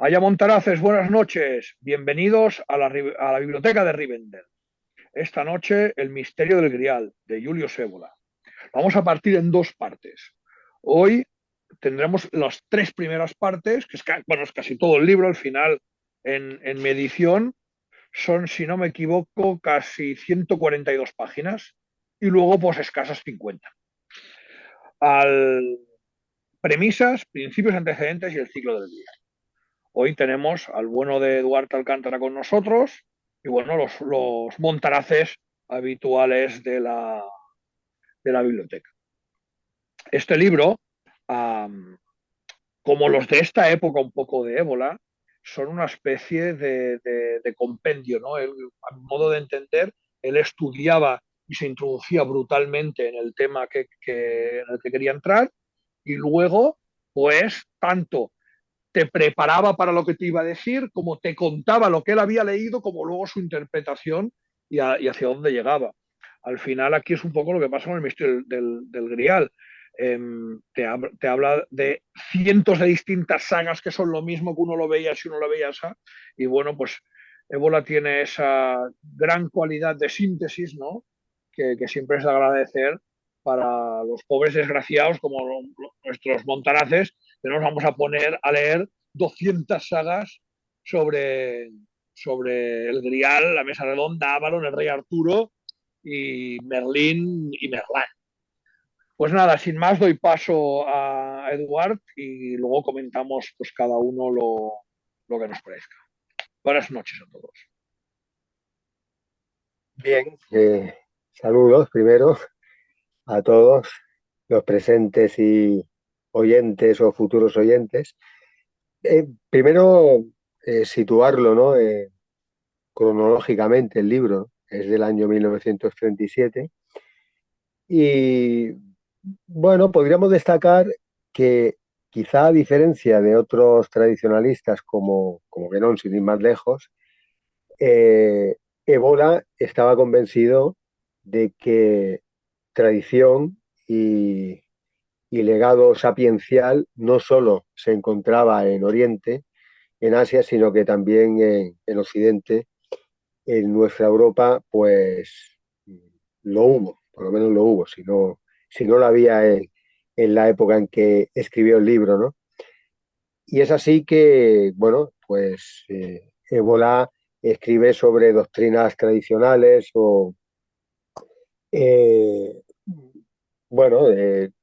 Haya Montaraces, buenas noches. Bienvenidos a la biblioteca de Rivendell. Esta noche, el misterio del Grial, de Julio Sévola. Vamos a partir en dos partes. Hoy tendremos las tres primeras partes, que es casi todo el libro. Al final, en mi edición, son, si no me equivoco, casi 142 páginas y luego, pues, escasas 50. Al premisas, principios, antecedentes y el ciclo del día. Hoy tenemos al bueno de Duarte Alcántara con nosotros y bueno, los montaraces habituales de la biblioteca. Este libro, um, como los de esta época un poco de ébola, son una especie de compendio, ¿no? Él, a mi modo de entender, él estudiaba y se introducía brutalmente en el tema en el que quería entrar y luego, pues, tanto te preparaba para lo que te iba a decir, como te contaba lo que él había leído, como luego su interpretación y hacia dónde llegaba. Al final aquí es un poco lo que pasa con el misterio del Grial. Te habla de cientos de distintas sagas que son lo mismo que uno lo veía si uno lo veía así. Y bueno, pues Ébola tiene esa gran cualidad de síntesis, ¿no? Que siempre es de agradecer para los pobres desgraciados como nuestros montaraces, que nos vamos a poner a leer 200 sagas sobre, sobre el Grial, la Mesa Redonda, Avalon, el Rey Arturo y Merlín y Merlán. Pues nada, sin más doy paso a Eduard y luego comentamos pues cada uno lo que nos parezca. Buenas noches a todos. Bien, saludos primero a todos los presentes y oyentes o futuros oyentes. Primero, situarlo, ¿no? Cronológicamente el libro es del año 1937 y bueno, podríamos destacar que quizá a diferencia de otros tradicionalistas como Guénon, sin ir más lejos, eh, Evola estaba convencido de que tradición y legado sapiencial no solo se encontraba en Oriente, en Asia, sino que también en Occidente, en nuestra Europa, pues lo hubo, por lo menos lo hubo, si no lo había en la época en que escribió el libro, ¿no? Y es así que, bueno, pues Ébola escribe sobre doctrinas tradicionales o, eh, bueno,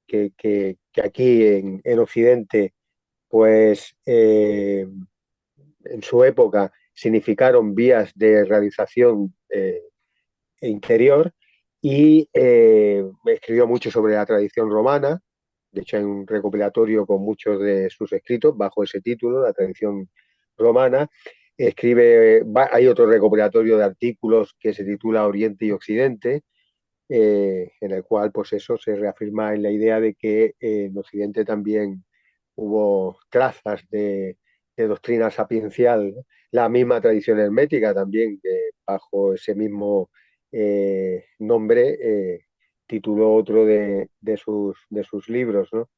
que aquí en Occidente, pues en su época significaron vías de realización interior y escribió mucho sobre la tradición romana. De hecho, hay un recopilatorio con muchos de sus escritos bajo ese título, la tradición romana. Hay otro recopilatorio de artículos que se titula Oriente y Occidente, en el cual pues eso se reafirma en la idea de que en Occidente también hubo trazas de doctrina sapiencial, ¿no? La misma tradición hermética también, que bajo ese mismo nombre tituló otro de sus libros, ¿no?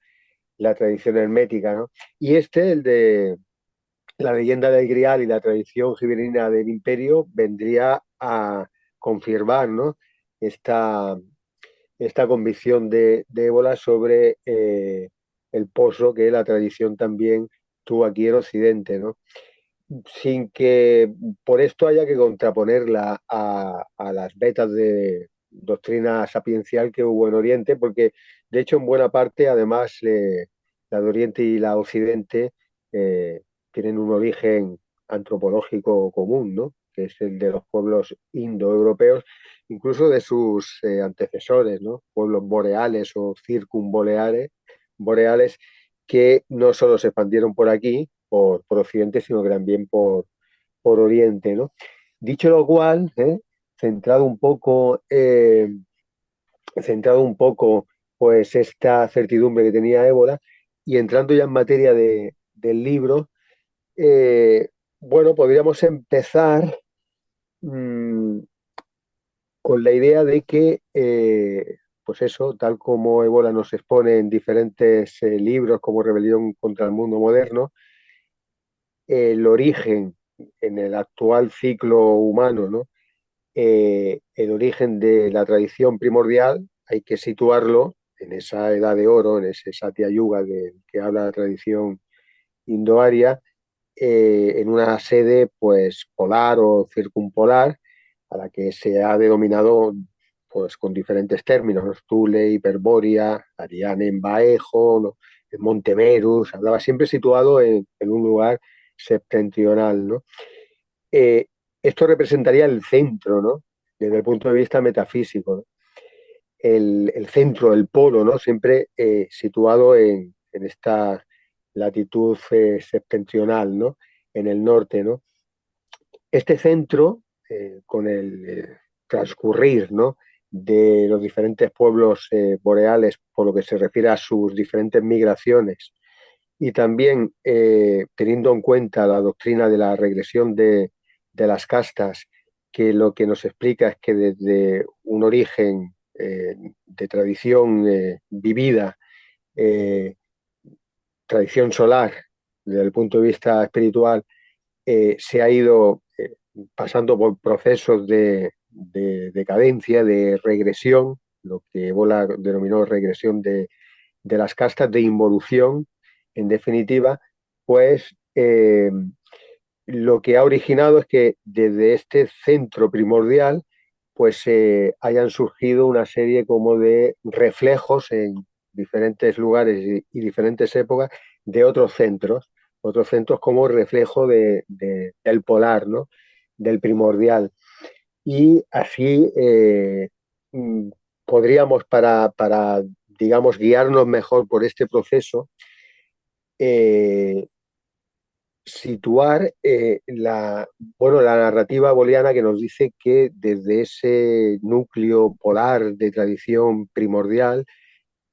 La tradición hermética, ¿no? Y el de la leyenda del Grial y la tradición gibelina del Imperio, vendría a confirmar, ¿no? esta, esta convicción de Ébola sobre el pozo que la tradición también tuvo aquí en Occidente, ¿no? Sin que por esto haya que contraponerla a las vetas de doctrina sapiencial que hubo en Oriente, porque de hecho en buena parte además la de Oriente y la Occidente tienen un origen antropológico común, ¿no? Que es el de los pueblos indoeuropeos, incluso de sus antecesores, ¿no? Pueblos boreales o boreales, que no solo se expandieron por aquí, por Occidente, sino que también por Oriente, ¿no? Dicho lo cual, centrado un poco, centrado un poco, pues esta certidumbre que tenía Ébola, y entrando ya en materia del libro, eh, bueno, podríamos empezar mmm, con la idea de que, pues eso, tal como Ébola nos expone en diferentes libros como Rebelión contra el Mundo Moderno, el origen en el actual ciclo humano, ¿no? El origen de la tradición primordial hay que situarlo en esa edad de oro, en ese Satya Yuga del que habla la tradición indoaria, en una sede pues polar o circumpolar, a la que se ha denominado pues con diferentes términos, ¿no? Thule, Hiperbórea, Ariane en Baejo, ¿no? El Monte Merus, hablaba siempre situado en un lugar septentrional, ¿no? Eh, Esto representaría el centro, ¿no? Desde el punto de vista metafísico, ¿no? El centro, el polo, ¿no? Siempre situado en esta latitud septentrional, ¿no? En el norte, ¿no? Este centro, con el transcurrir, ¿no? De los diferentes pueblos boreales, por lo que se refiere a sus diferentes migraciones, y también teniendo en cuenta la doctrina de la regresión de las castas, que lo que nos explica es que desde un origen de tradición vivida, eh, tradición solar, desde el punto de vista espiritual, se ha ido pasando por procesos de decadencia, de regresión, lo que Bola denominó regresión de las castas, de involución, en definitiva, pues lo que ha originado es que desde este centro primordial pues hayan surgido una serie como de reflejos en diferentes lugares y diferentes épocas de otros centros como reflejo del polar, ¿no? Del primordial. Y así mm, podríamos, digamos, guiarnos mejor por este proceso, eh, situar bueno, la narrativa booleana que nos dice que desde ese núcleo polar de tradición primordial,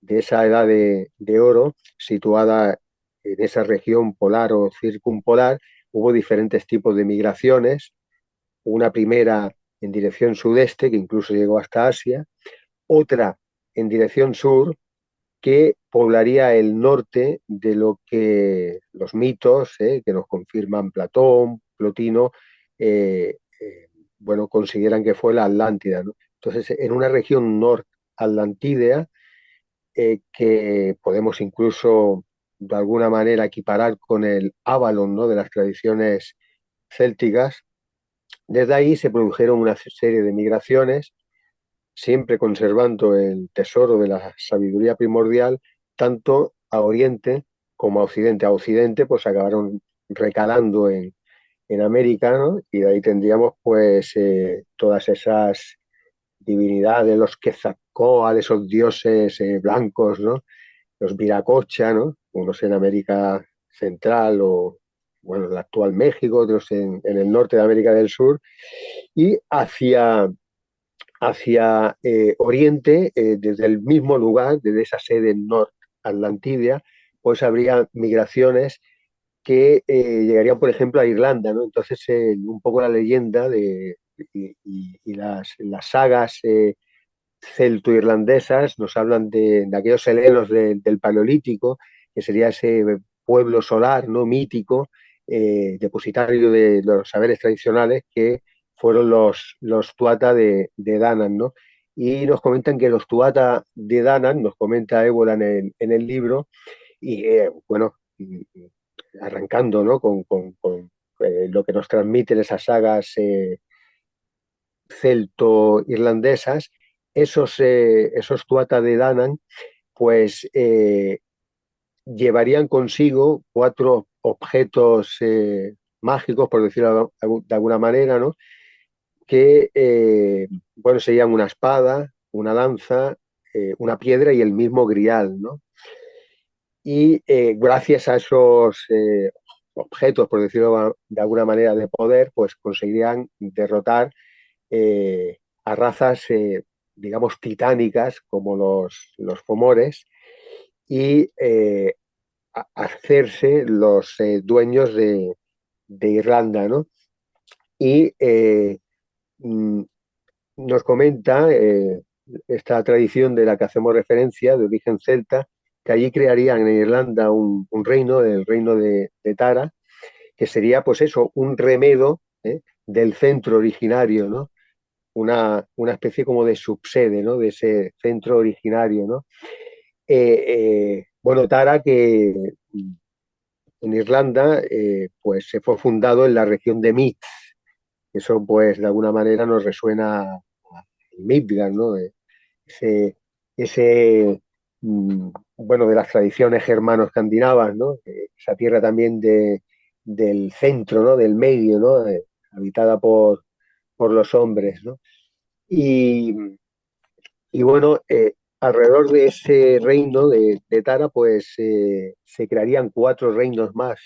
de esa edad de oro, situada en esa región polar o circumpolar, hubo diferentes tipos de migraciones, una primera en dirección sudeste, que incluso llegó hasta Asia, otra en dirección sur, que poblaría el norte de lo que los mitos que nos confirman Platón, Plotino, eh, eh, bueno, consideran que fue la Atlántida, ¿no? Entonces, en una región nord-atlantidea, que podemos incluso de alguna manera equiparar con el Avalon, ¿no? De las tradiciones célticas, desde ahí se produjeron una serie de migraciones, siempre conservando el tesoro de la sabiduría primordial, tanto a Oriente como a Occidente. A Occidente, pues acabaron recalando en América, ¿no? Y de ahí tendríamos, pues, todas esas divinidades, los Quetzalcóatl, esos dioses blancos, ¿no? Los Viracocha, ¿no? Unos en América Central o, bueno, el actual México, otros en el norte de América del Sur, y hacia Oriente, desde el mismo lugar, desde esa sede Nord-Atlantidia, pues habría migraciones que llegarían, por ejemplo, a Irlanda, ¿no? Entonces, un poco la leyenda y las sagas celto-irlandesas nos hablan de aquellos helenos del Paleolítico, que sería ese pueblo solar, ¿no? Mítico, depositario de los saberes tradicionales, que fueron los Tuatha de Danann, ¿no? Y nos comentan que los Tuatha de Danann, nos comenta Ébola en el libro, y bueno, arrancando, ¿no? Con lo que nos transmiten esas sagas celto-irlandesas, esos Tuatha de Danann, pues llevarían consigo cuatro objetos mágicos, por decirlo de alguna manera, ¿no? Que, bueno, serían una espada, una lanza, una piedra y el mismo grial, ¿no? Y gracias a esos objetos, por decirlo de alguna manera, de poder, pues conseguirían derrotar a razas, digamos, titánicas como los fomores y hacerse los dueños de Irlanda, ¿no? Y mm, nos comenta esta tradición de la que hacemos referencia, de origen celta, que allí crearían en Irlanda un reino, el reino de Tara, que sería pues eso, un remedo, del centro originario, ¿no? Una especie como de subsede, ¿no? De ese centro originario, ¿no? Bueno, Tara, que en Irlanda, pues se fue fundado en la región de Meath. Eso, pues, de alguna manera nos resuena a Midgard, ¿no? Ese, ese bueno, de las tradiciones germano-escandinavas, ¿no? Esa tierra también del centro, ¿no? Del medio, ¿no? Habitada por los hombres, ¿no? Y, y bueno, alrededor de ese reino de Tara, pues se crearían cuatro reinos más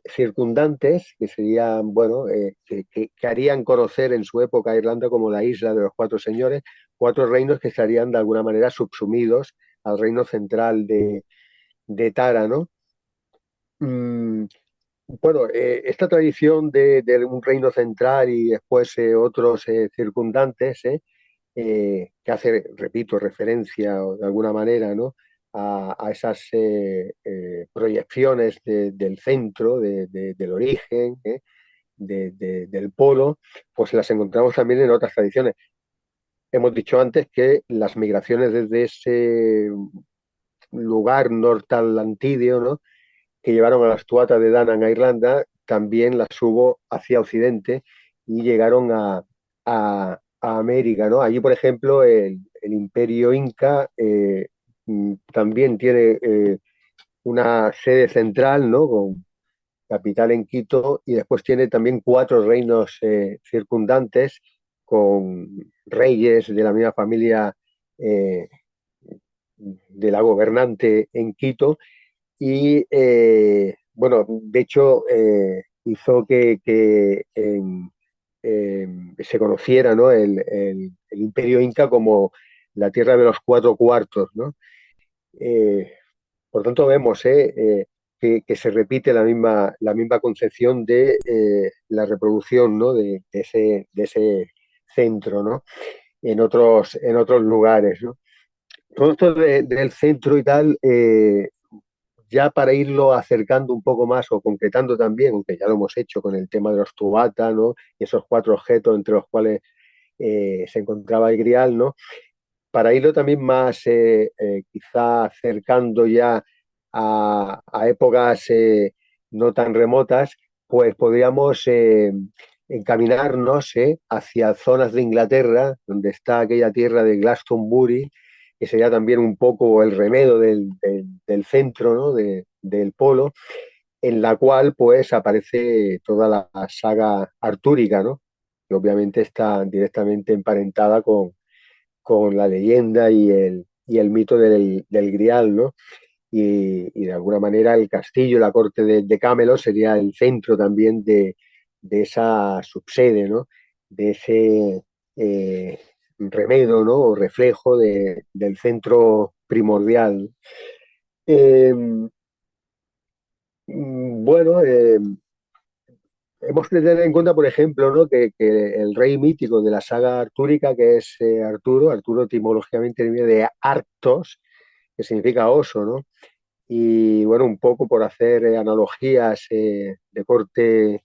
circundantes, que serían, bueno, que harían conocer en su época a Irlanda como la isla de los cuatro señores, cuatro reinos que estarían de alguna manera subsumidos al reino central de Tara, ¿no? Mm, bueno, esta tradición de un reino central y después otros circundantes, que hace, repito, referencia o de alguna manera, ¿no? A esas proyecciones del centro, del origen, del polo, pues las encontramos también en otras tradiciones. Hemos dicho antes que las migraciones desde ese lugar nortatlantideo, ¿no? Que llevaron a las tuatas de Danann a Irlanda, también las hubo hacia Occidente y llegaron a América, ¿no? Allí, por ejemplo, el Imperio Inca también tiene una sede central, ¿no? Con capital en Quito, y después tiene también cuatro reinos circundantes con reyes de la misma familia eh, de la gobernante en Quito y bueno, de hecho hizo se conociera, ¿no? El Imperio Inca como la tierra de los cuatro cuartos, ¿no? Eh, por tanto, vemos que se repite la misma concepción de la reproducción, ¿no? De ese centro, ¿no? En otros lugares, ¿no? Todo esto del centro y tal, ya para irlo acercando un poco más o concretando también, aunque ya lo hemos hecho con el tema de los Tubata, ¿no? Y esos cuatro objetos entre los cuales se encontraba el Grial, ¿no? Para irlo también más quizá acercando ya a épocas no tan remotas, pues podríamos encaminarnos hacia zonas de Inglaterra, donde está aquella tierra de Glastonbury, que sería también un poco el remedo del centro, ¿no? Del polo, en la cual pues aparece toda la saga artúrica, ¿no? Que obviamente está directamente emparentada con la leyenda y el mito del Grial, ¿no? Y de alguna manera el castillo, la corte de Camelot sería el centro también de esa subsede, ¿no? De ese remedo, ¿no? O reflejo del centro primordial. Eh, bueno, hemos de tener en cuenta, por ejemplo, ¿no? Que el rey mítico de la saga artúrica, que es Arturo, Arturo etimológicamente viene de Arctos, que significa oso, ¿no? Y bueno, un poco por hacer analogías de corte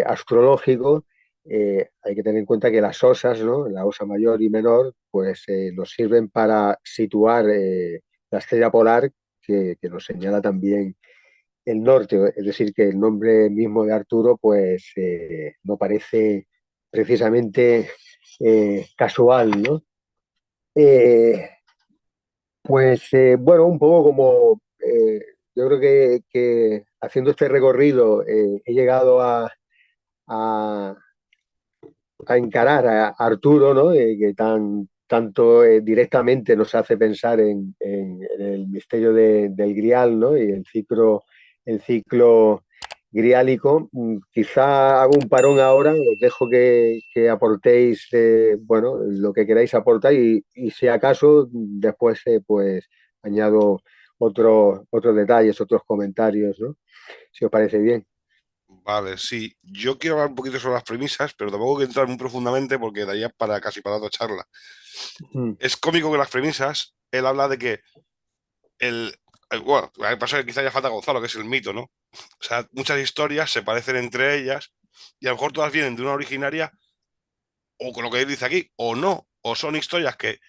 astrológico, hay que tener en cuenta que las osas, ¿no? La osa mayor y menor, pues nos sirven para situar la estrella polar que nos señala también el norte, es decir, que el nombre mismo de Arturo, pues no parece precisamente casual, ¿no? Eh, Pues bueno, un poco como yo creo que haciendo este recorrido he llegado a- a encarar a Arturo, ¿no? Que tanto directamente nos hace pensar en el misterio del Grial, ¿no? Y el ciclo griálico. Quizá hago un parón ahora, os dejo que aportéis, bueno, lo que queráis aportar y si acaso después, pues añado otros detalles, otros comentarios, ¿no? Si os parece bien. Vale, sí. Yo quiero hablar un poquito sobre las premisas, pero tampoco quiero entrar muy profundamente porque daría para casi para otra charla. Mm, Es cómico que las premisas, él habla de que el, Bueno, lo que pasa es que quizá ya falta Gonzalo, que es el mito, ¿no? O sea, muchas historias se parecen entre ellas y a lo mejor todas vienen de una originaria, o con lo que él dice aquí, o no, o son historias que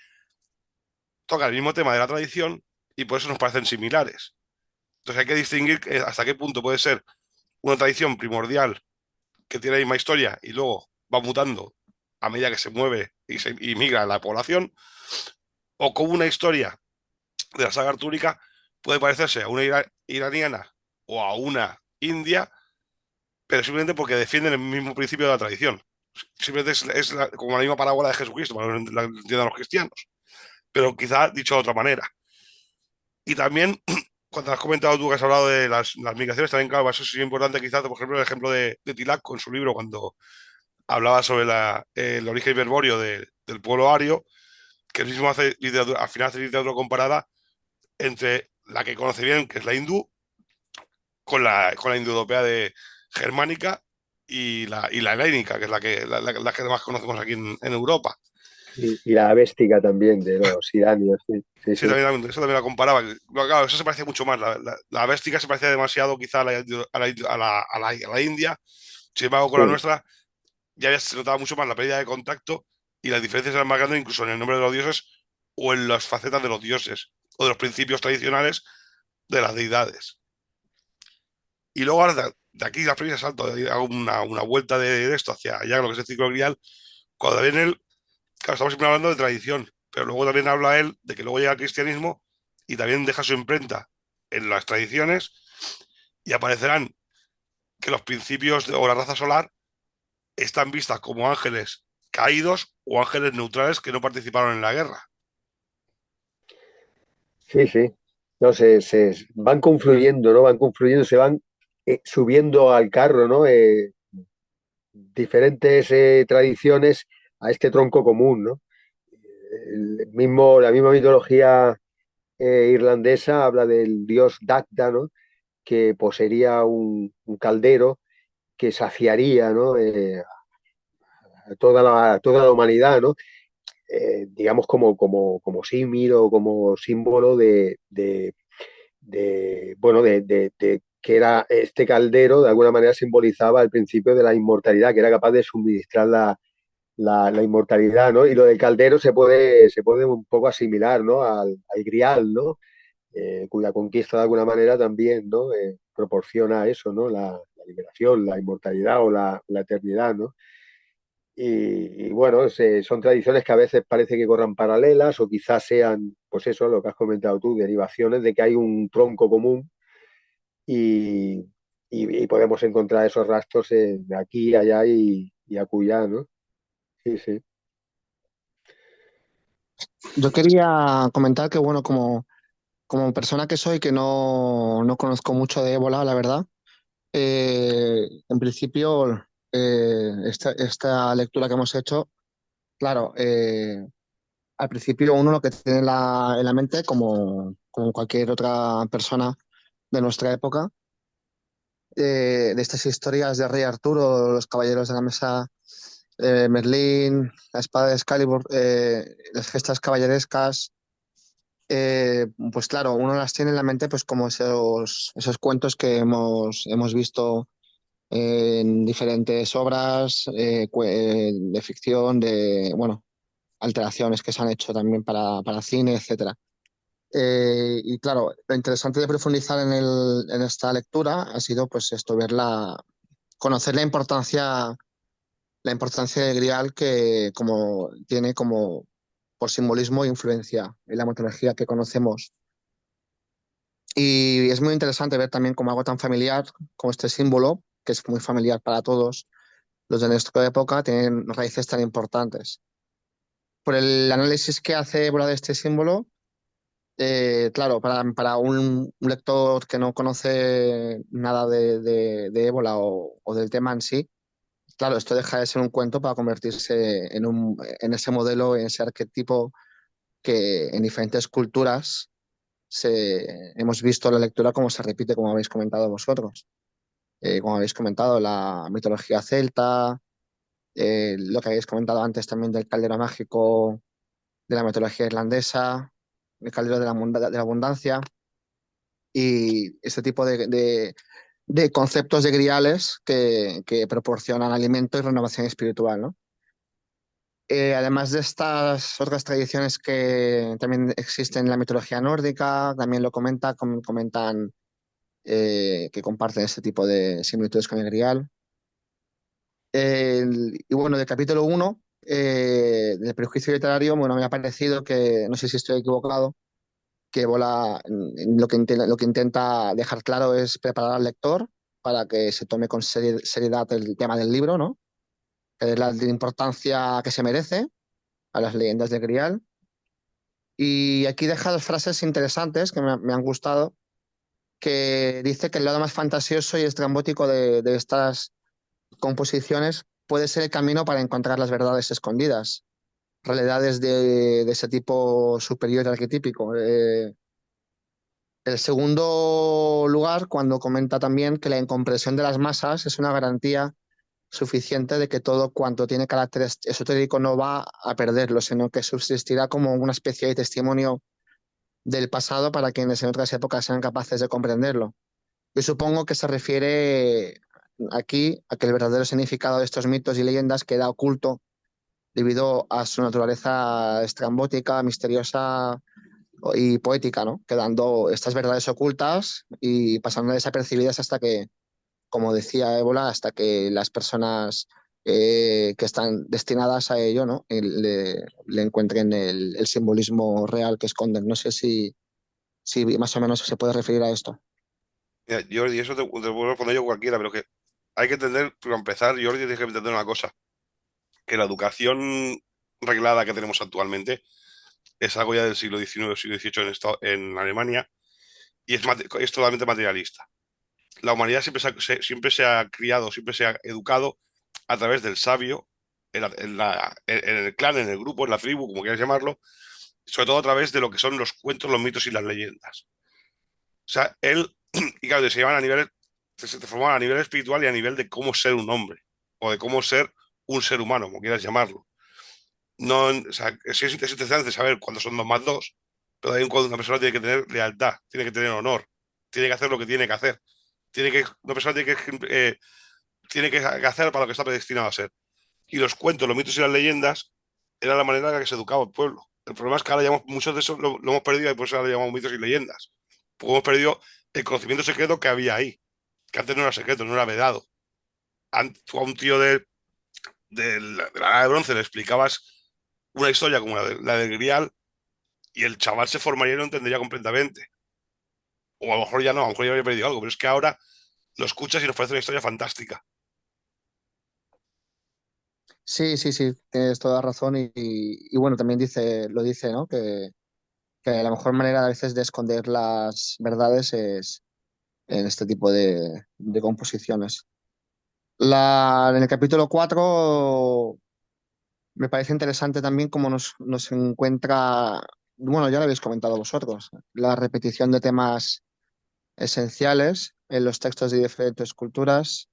tocan el mismo tema de la tradición y por eso nos parecen similares. Entonces hay que distinguir hasta qué punto puede ser una tradición primordial que tiene la misma historia y luego va mutando a medida que se mueve y migra la población, o como una historia de la saga artúrica puede parecerse a una iraniana o a una india, pero simplemente porque defienden el mismo principio de la tradición. Simplemente como la misma parábola de Jesucristo, para que la entiendan los cristianos, pero quizá dicho de otra manera. Y también, cuando has comentado tú que has hablado de las migraciones, también, claro, eso es importante, quizás, por ejemplo, el ejemplo de Tilac con su libro, cuando hablaba sobre el origen hiperbóreo del pueblo ario, que él mismo hace literatura, al final hace literatura comparada entre la que conoce bien, que es la hindú, con la indoeuropea de germánica y la helénica, que es la que más conocemos aquí en Europa. Y la avéstica también de los iranios, sí, sí, Sí, sí. también, eso también la comparaba. Claro, eso se parece mucho más. La Béstica se parecía demasiado quizá a la India. Sin embargo, con la Sí, nuestra ya se notaba mucho más la pérdida de contacto y las diferencias eran más grandes incluso en el nombre de los dioses o en las facetas de los dioses o de los principios tradicionales de las deidades. Y luego ahora de aquí las premisas salto, hago una vuelta de esto hacia ya lo que es el ciclo grial. Cuando viene él, claro, estamos siempre hablando de tradición, pero luego también habla él de que luego llega el cristianismo y también deja su imprenta en las tradiciones y aparecerán que los principios o la raza solar están vistas como ángeles caídos o ángeles neutrales que no participaron en la guerra. sí, sí. No, se van confluyendo, ¿no? Van confluyendo, se van subiendo al carro, ¿no? Diferentes tradiciones a este tronco común, ¿no? La misma mitología irlandesa habla del dios Dagda, ¿no? Que poseería un caldero que saciaría, ¿no? A toda la humanidad, ¿no? Digamos como símil o como símbolo bueno, de que era este caldero, de alguna manera simbolizaba el principio de la inmortalidad, que era capaz de suministrar la inmortalidad, ¿no? Y lo del caldero se puede un poco asimilar, ¿no? Al grial, ¿no? Cuya conquista de alguna manera también, ¿no? Proporciona eso, ¿no? La liberación, la inmortalidad o la eternidad, ¿no? Y bueno, son tradiciones que a veces parece que corran paralelas o quizás sean, pues eso, lo que has comentado tú, derivaciones de que hay un tronco común y, y podemos encontrar esos rastros de aquí, allá y acullá, ¿no? Sí, sí. Yo quería comentar que, bueno, como persona que soy, que no conozco mucho de ébola, la verdad, en principio, esta lectura que hemos hecho, claro, al principio uno lo que tiene en la mente, como cualquier otra persona de nuestra época, de estas historias de Rey Arturo, los Caballeros de la Mesa, Merlín, la espada de Excalibur, las gestas caballerescas, pues claro, uno las tiene en la mente pues como esos cuentos que hemos visto en diferentes obras de ficción, bueno, alteraciones que se han hecho también para cine, etcétera. Y claro, lo interesante de profundizar en esta lectura ha sido pues esto, conocer la importancia del Grial que como tiene como por simbolismo e influencia en la mitología que conocemos. Y es muy interesante ver también como algo tan familiar como este símbolo, que es muy familiar para todos los de nuestra época, tienen raíces tan importantes. Por el análisis que hace Évora de este símbolo, claro, para un lector que no conoce nada de ébola o del tema en sí, claro, esto deja de ser un cuento para convertirse en ese modelo, en ese arquetipo que en diferentes culturas hemos visto la lectura como se repite, como habéis comentado vosotros. Como habéis comentado, la mitología celta, lo que habéis comentado antes también del caldero mágico de la mitología irlandesa, el caldero de la abundancia. y este tipo de conceptos de griales que proporcionan alimento y renovación espiritual, ¿no? Además de estas otras tradiciones que también existen en la mitología nórdica, también lo comentan que comparten este tipo de similitudes con el grial. Y bueno, del capítulo 1 del prejuicio literario, bueno, me ha parecido que, no sé si estoy equivocado, que Bola lo que intenta dejar claro es preparar al lector para que se tome con seriedad el tema del libro, ¿no? La importancia que se merece a las leyendas de Grial. Y aquí deja dos frases interesantes que me han gustado, que dice que el lado más fantasioso y estrambótico de estas composiciones puede ser el camino para encontrar las verdades escondidas, realidades de ese tipo superior y arquetípico. El segundo lugar, cuando comenta también que la incompresión de las masas es una garantía suficiente de que todo cuanto tiene carácter esotérico no va a perderlo, sino que subsistirá como una especie de testimonio del pasado para quienes en otras épocas sean capaces de comprenderlo. Yo supongo que se refiere aquí a que el verdadero significado de estos mitos y leyendas queda oculto debido a su naturaleza estrambótica, misteriosa y poética, ¿no? Quedando estas verdades ocultas y pasando desapercibidas hasta que, como decía Ébola, hasta que las personas que están destinadas a ello, ¿no? Le encuentren el simbolismo real que esconden. No sé si más o menos se puede referir a esto. Mira, Jordi, eso te puedo responder yo cualquiera, pero que hay que entender, para empezar, Jordi, tienes que entender una cosa, que la educación reglada que tenemos actualmente es algo ya del siglo XIX, siglo XVIII en Alemania, y es totalmente materialista. La humanidad siempre se ha criado, siempre se ha educado a través del sabio, en el clan, en el grupo, en la tribu, como quieras llamarlo, sobre todo a través de lo que son los cuentos, los mitos y las leyendas. O sea, él, y claro, se llevan a niveles, se te forman a nivel espiritual y a nivel de cómo ser un hombre, o de cómo ser un ser humano, como quieras llamarlo. No, o sea, es interesante saber cuándo son dos más dos, pero también cuando una persona tiene que tener lealtad, tiene que tener honor, tiene que hacer lo que tiene que hacer. Una persona tiene que hacer para lo que está predestinado a ser. Y los cuentos, los mitos y las leyendas era la manera en la que se educaba el pueblo. El problema es que ahora muchos de esos lo hemos perdido y por eso ahora le llamamos mitos y leyendas. Porque hemos perdido el conocimiento secreto que había ahí, que antes no era secreto, no era vedado. Tú a un tío de la Edad de Bronce le explicabas una historia como la del Grial y el chaval se formaría y no entendería completamente. O a lo mejor ya no, a lo mejor ya había perdido algo, pero es que ahora lo escuchas y nos parece una historia fantástica. Sí, sí, sí, tienes toda razón y bueno, también lo dice, ¿no? Que la mejor manera a veces de esconder las verdades es en este tipo de composiciones. En el capítulo 4 me parece interesante también cómo nos encuentra, bueno, ya lo habéis comentado vosotros, la repetición de temas esenciales en los textos de diferentes culturas.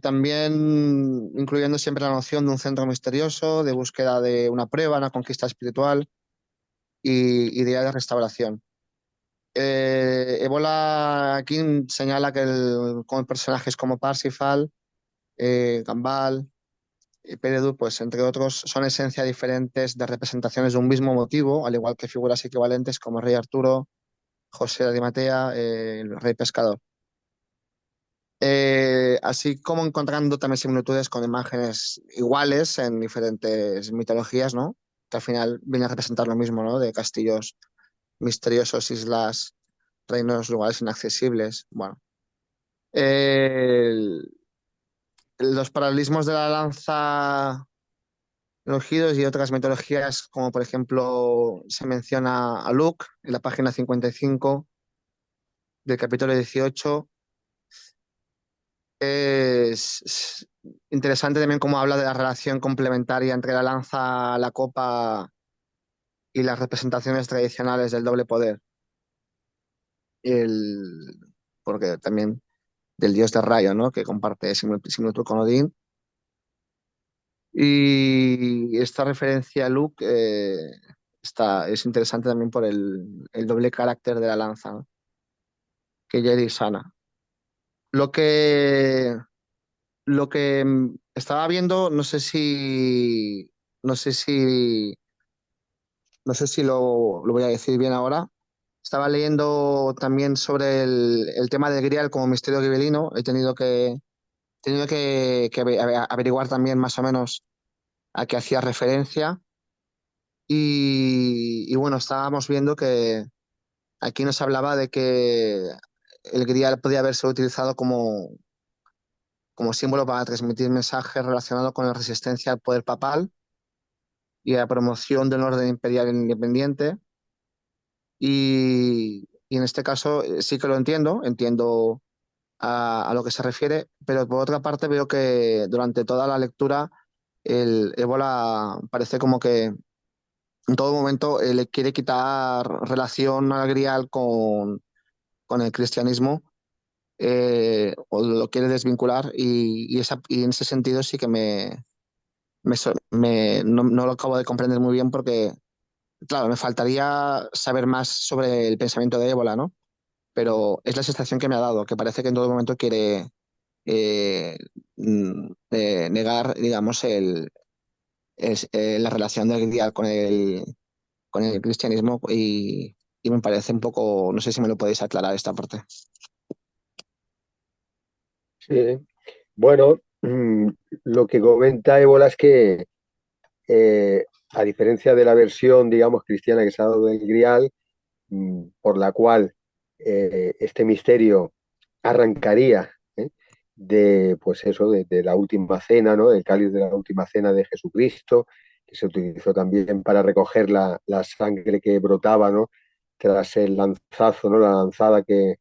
También incluyendo siempre la noción de un centro misterioso, de búsqueda de una prueba, una conquista espiritual y idea de restauración. Ebola aquí señala que con personajes como Parsifal, Gambal y Peredur, pues entre otros, son esencia diferentes de representaciones de un mismo motivo, al igual que figuras equivalentes como Rey Arturo, José de Arimatea, el Rey Pescador. Así como encontrando también similitudes con imágenes iguales en diferentes mitologías, ¿no? Que al final viene a representar lo mismo, ¿no? De castillos misteriosos, islas, reinos, lugares inaccesibles. Bueno, el- los paralelismos de la lanza, los giros y otras mitologías, como por ejemplo se menciona a Luke en la página 55 del capítulo 18. Es interesante también cómo habla de la relación complementaria entre la lanza, la copa y las representaciones tradicionales del doble poder. El, porque también del dios de rayo, ¿no? Que comparte similitud con Odín. Y esta referencia a Luke es interesante también por el doble carácter de la lanza, ¿no? Que Jedi sana. Lo que, lo que estaba viendo, no sé si, no sé si lo voy a decir bien ahora. Estaba leyendo también sobre el tema del Grial como misterio gibelino. He tenido que averiguar también más o menos a qué hacía referencia. Y bueno, estábamos viendo que aquí nos hablaba de que el Grial podía haberse utilizado como símbolo para transmitir mensajes relacionados con la resistencia al poder papal y a la promoción del orden imperial independiente. Y en este caso sí que lo entiendo a lo que se refiere, pero por otra parte veo que durante toda la lectura el ébola parece como que en todo momento le quiere quitar relación al grial con el cristianismo, o lo quiere desvincular y en ese sentido sí que no lo acabo de comprender muy bien porque, claro, me faltaría saber más sobre el pensamiento de ébola, ¿no? Pero es la sensación que me ha dado, que parece que en todo momento quiere eh, negar, digamos, la relación del grial con el cristianismo y me parece un poco, no sé si me lo podéis aclarar esta parte. Sí. Bueno, lo que comenta Ébola es que, a diferencia de la versión, digamos, cristiana que se ha dado del Grial, por la cual este misterio arrancaría, pues eso, de la última cena, ¿no? El cáliz de la última cena de Jesucristo, que se utilizó también para recoger la sangre que brotaba, ¿no? Tras el lanzazo, ¿no? La lanzada que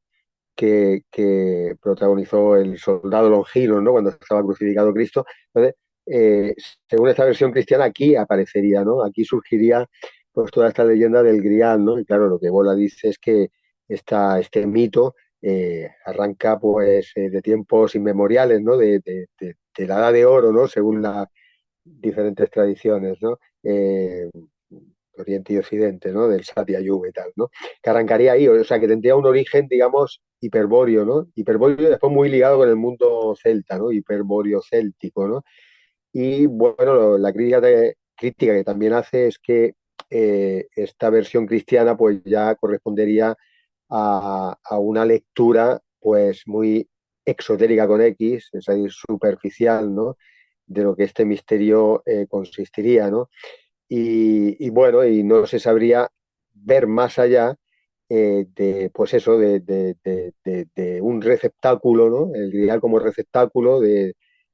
protagonizó el soldado Longino, ¿no? Cuando estaba crucificado Cristo. Entonces, eh, según esta versión cristiana, aquí aparecería, ¿no? Aquí surgiría pues toda esta leyenda del Grial, ¿no? Y claro, lo que Bola dice es que este mito arranca pues de tiempos inmemoriales, ¿no? De la Edad de Oro, ¿no? Según las diferentes tradiciones, ¿no? Oriente y Occidente, ¿no? Del Satya Yuga y tal, ¿no? Que arrancaría ahí, o sea, que tendría un origen, digamos, hiperbóreo, ¿no? Hiperbóreo después muy ligado con el mundo celta, ¿no? Hiperbóreo céltico, ¿no? Y bueno, la crítica que también hace es que esta versión cristiana pues ya correspondería a una lectura pues muy exotérica con X, es decir, superficial, ¿no? De lo que este misterio consistiría, ¿no? Y bueno, y no se sabría ver más allá pues eso, de un receptáculo, ¿no? El grial como receptáculo,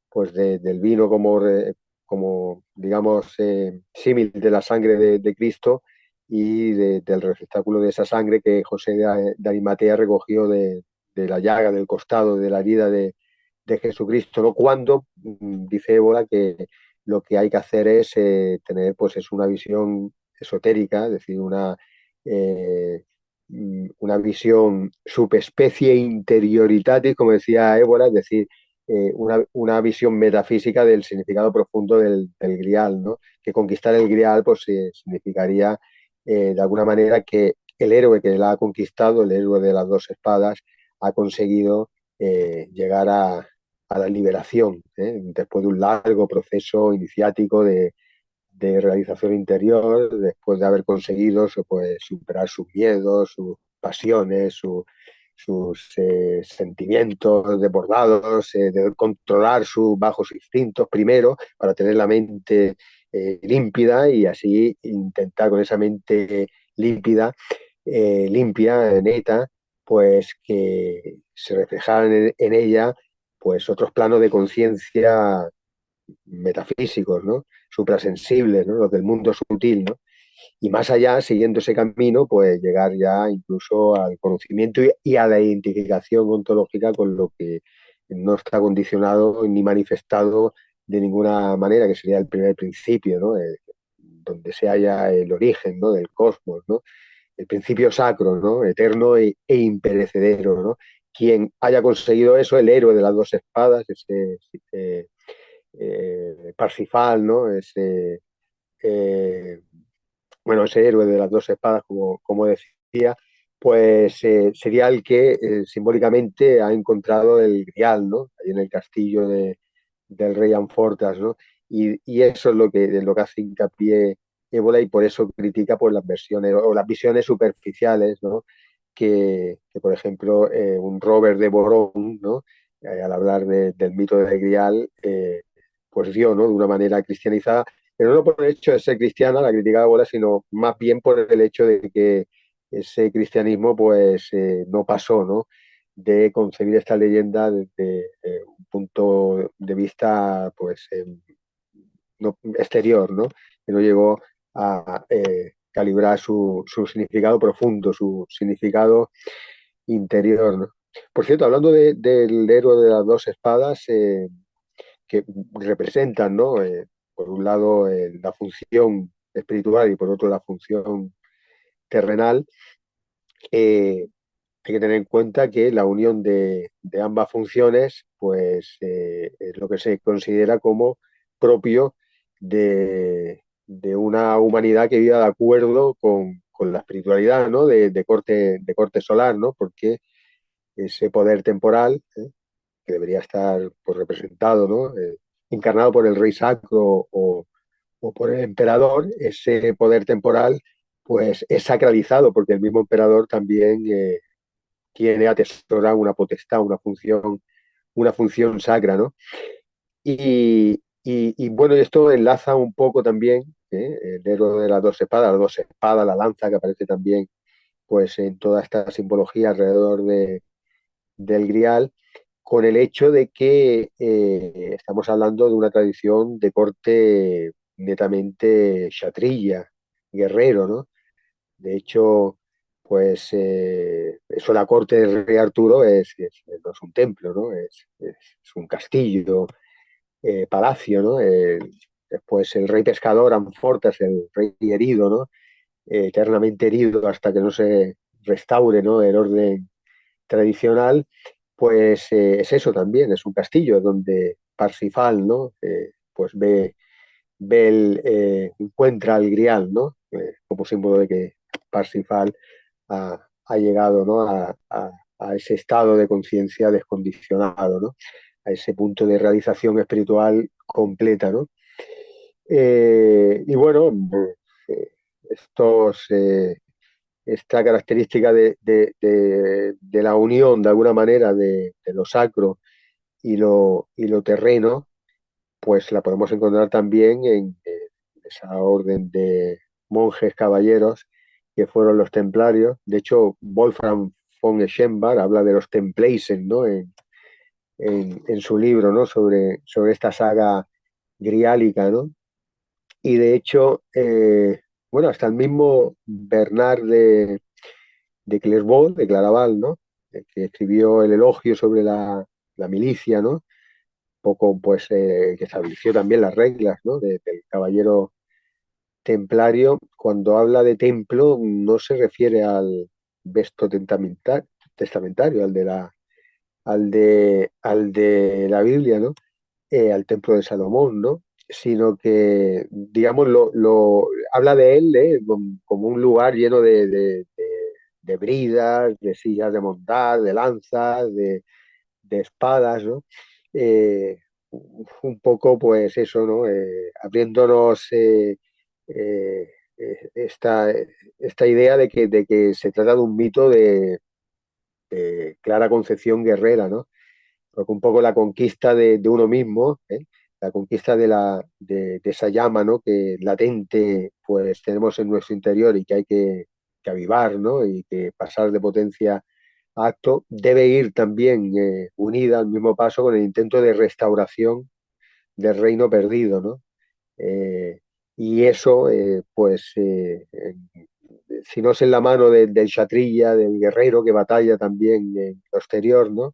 pues del vino como digamos, símil de la sangre de Cristo y del receptáculo de esa sangre que José de Arimatea recogió de la llaga, del costado, de la herida de Jesucristo, ¿no? Cuando dice Ébola que lo que hay que hacer es tener pues es una visión esotérica, es decir, eh, una visión subespecie interioritatis, como decía Ébola, es decir, una visión metafísica del significado profundo del grial, ¿no? Que conquistar el grial pues significaría de alguna manera que el héroe que la ha conquistado, el héroe de las dos espadas, ha conseguido llegar a la liberación, después de un largo proceso iniciático de realización interior, después de haber conseguido pues, superar sus miedos, sus pasiones, sus sentimientos desbordados, de controlar sus bajos instintos primero para tener la mente límpida y así intentar con esa mente límpida, limpia, neta, pues que se reflejaran en ella pues otros planos de conciencia metafísicos, ¿no? Suprasensibles, ¿no? Los del mundo sutil, ¿no? Y más allá, siguiendo ese camino, pues llegar ya incluso al conocimiento y a la identificación ontológica con lo que no está condicionado ni manifestado de ninguna manera, que sería el primer principio, ¿no? Donde se halla el origen, ¿no? Del cosmos, ¿no? El principio sacro, ¿no? Eterno e imperecedero, ¿no? Quien haya conseguido eso, el héroe de las dos espadas, Parsifal, ¿no? Ese, bueno, ese héroe de las dos espadas, como decía, pues sería el que simbólicamente ha encontrado el Grial, ¿no? Ahí en el castillo del rey Amfortas, ¿no? Y eso es lo que hace hincapié Ébola y por eso critica pues, las versiones o las visiones superficiales, ¿no? Por ejemplo, un Robert de Boron, ¿no? Al hablar del mito del Grial, pues dio, ¿no? De una manera cristianizada, pero no por el hecho de ser cristiana, la criticaba Ébola, sino más bien por el hecho de que ese cristianismo pues no pasó, ¿no? De concebir esta leyenda desde un punto de vista pues no, exterior, ¿no? Que no llegó a calibrar su significado profundo, su significado interior, ¿no? Por cierto, hablando del héroe de las dos espadas, que representan, ¿no? Por un lado, la función espiritual y por otro la función terrenal, hay que tener en cuenta que la unión de ambas funciones pues, es lo que se considera como propio de una humanidad que viva de acuerdo con la espiritualidad, ¿no? De corte solar, ¿no? Porque ese poder temporal, que debería estar pues, representado, ¿no? Encarnado por el rey sacro o por el emperador, ese poder temporal pues es sacralizado porque el mismo emperador también tiene atesora una potestad, una función sacra, ¿no? Y bueno, esto enlaza un poco también el héroe de las dos espadas, la lanza que aparece también pues en toda esta simbología alrededor del Grial, con el hecho de que estamos hablando de una tradición de corte netamente kshatriya, guerrero, ¿no? De hecho, pues eso la corte del rey Arturo no es un templo, ¿no? Es un castillo, palacio, ¿no? Después el rey pescador, Amfortas, el rey herido, ¿no? Eternamente herido hasta que no se restaure, ¿no? El orden tradicional, pues es eso también, es un castillo donde Parsifal, ¿no? Pues encuentra el Grial, ¿no? Como símbolo de que Parsifal ha llegado, ¿no? a ese estado de conciencia descondicionado, ¿no? A ese punto de realización espiritual completa, ¿no? Y bueno, eh, estos, esta característica de la unión, de alguna manera, de lo sacro y lo terreno, pues la podemos encontrar también en esa orden de monjes caballeros que fueron los templarios. De hecho, Wolfram von Eschenbach habla de los Templeisen, ¿no? En su libro, ¿no? sobre esta saga griálica, ¿no? Y de hecho, bueno, hasta el mismo Bernard de Clairvaux, de Claraval, ¿no? Que escribió el elogio sobre la milicia, ¿no? Poco, pues, que estableció también las reglas, ¿no? Del caballero templario. Cuando habla de templo, no se refiere al vesto testamentario, al de la Biblia, ¿no? Al templo de Salomón, ¿no? Sino que, digamos, habla de él como un lugar lleno de bridas, de sillas de montar, de lanzas, de espadas, ¿no? Eh, un poco, pues eso, ¿no? Abriéndonos esta idea de que se trata de un mito de clara concepción guerrera, ¿no? Porque un poco la conquista de uno mismo, la conquista de esa llama, ¿no? Que latente pues tenemos en nuestro interior y que hay que avivar, ¿no? Y que pasar de potencia a acto debe ir también unida al mismo paso con el intento de restauración del reino perdido, ¿no? Eh, y eso, pues, si no es en la mano del chatrilla, del guerrero que batalla también en lo exterior, ¿no?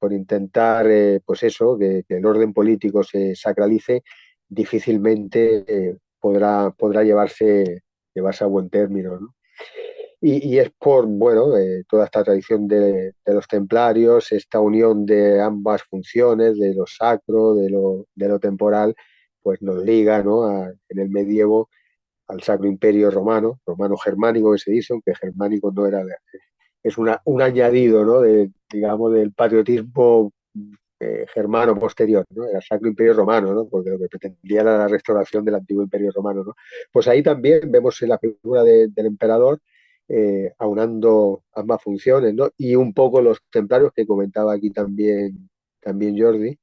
Por intentar, pues eso, que el orden político se sacralice, difícilmente podrá llevarse a buen término, ¿no? Y es por, bueno, toda esta tradición de los templarios, esta unión de ambas funciones, de lo sacro, de lo temporal, pues nos liga, ¿no? En el medievo al Sacro Imperio Romano, romano-germánico que se dice, aunque germánico no era, es un añadido, ¿no? Digamos, del patriotismo germano posterior, ¿no? El Sacro Imperio Romano, ¿no? Porque lo que pretendía era la restauración del antiguo Imperio Romano, ¿no? Pues ahí también vemos en la figura del emperador aunando ambas funciones, ¿no? Y un poco los templarios que comentaba aquí también Jordi,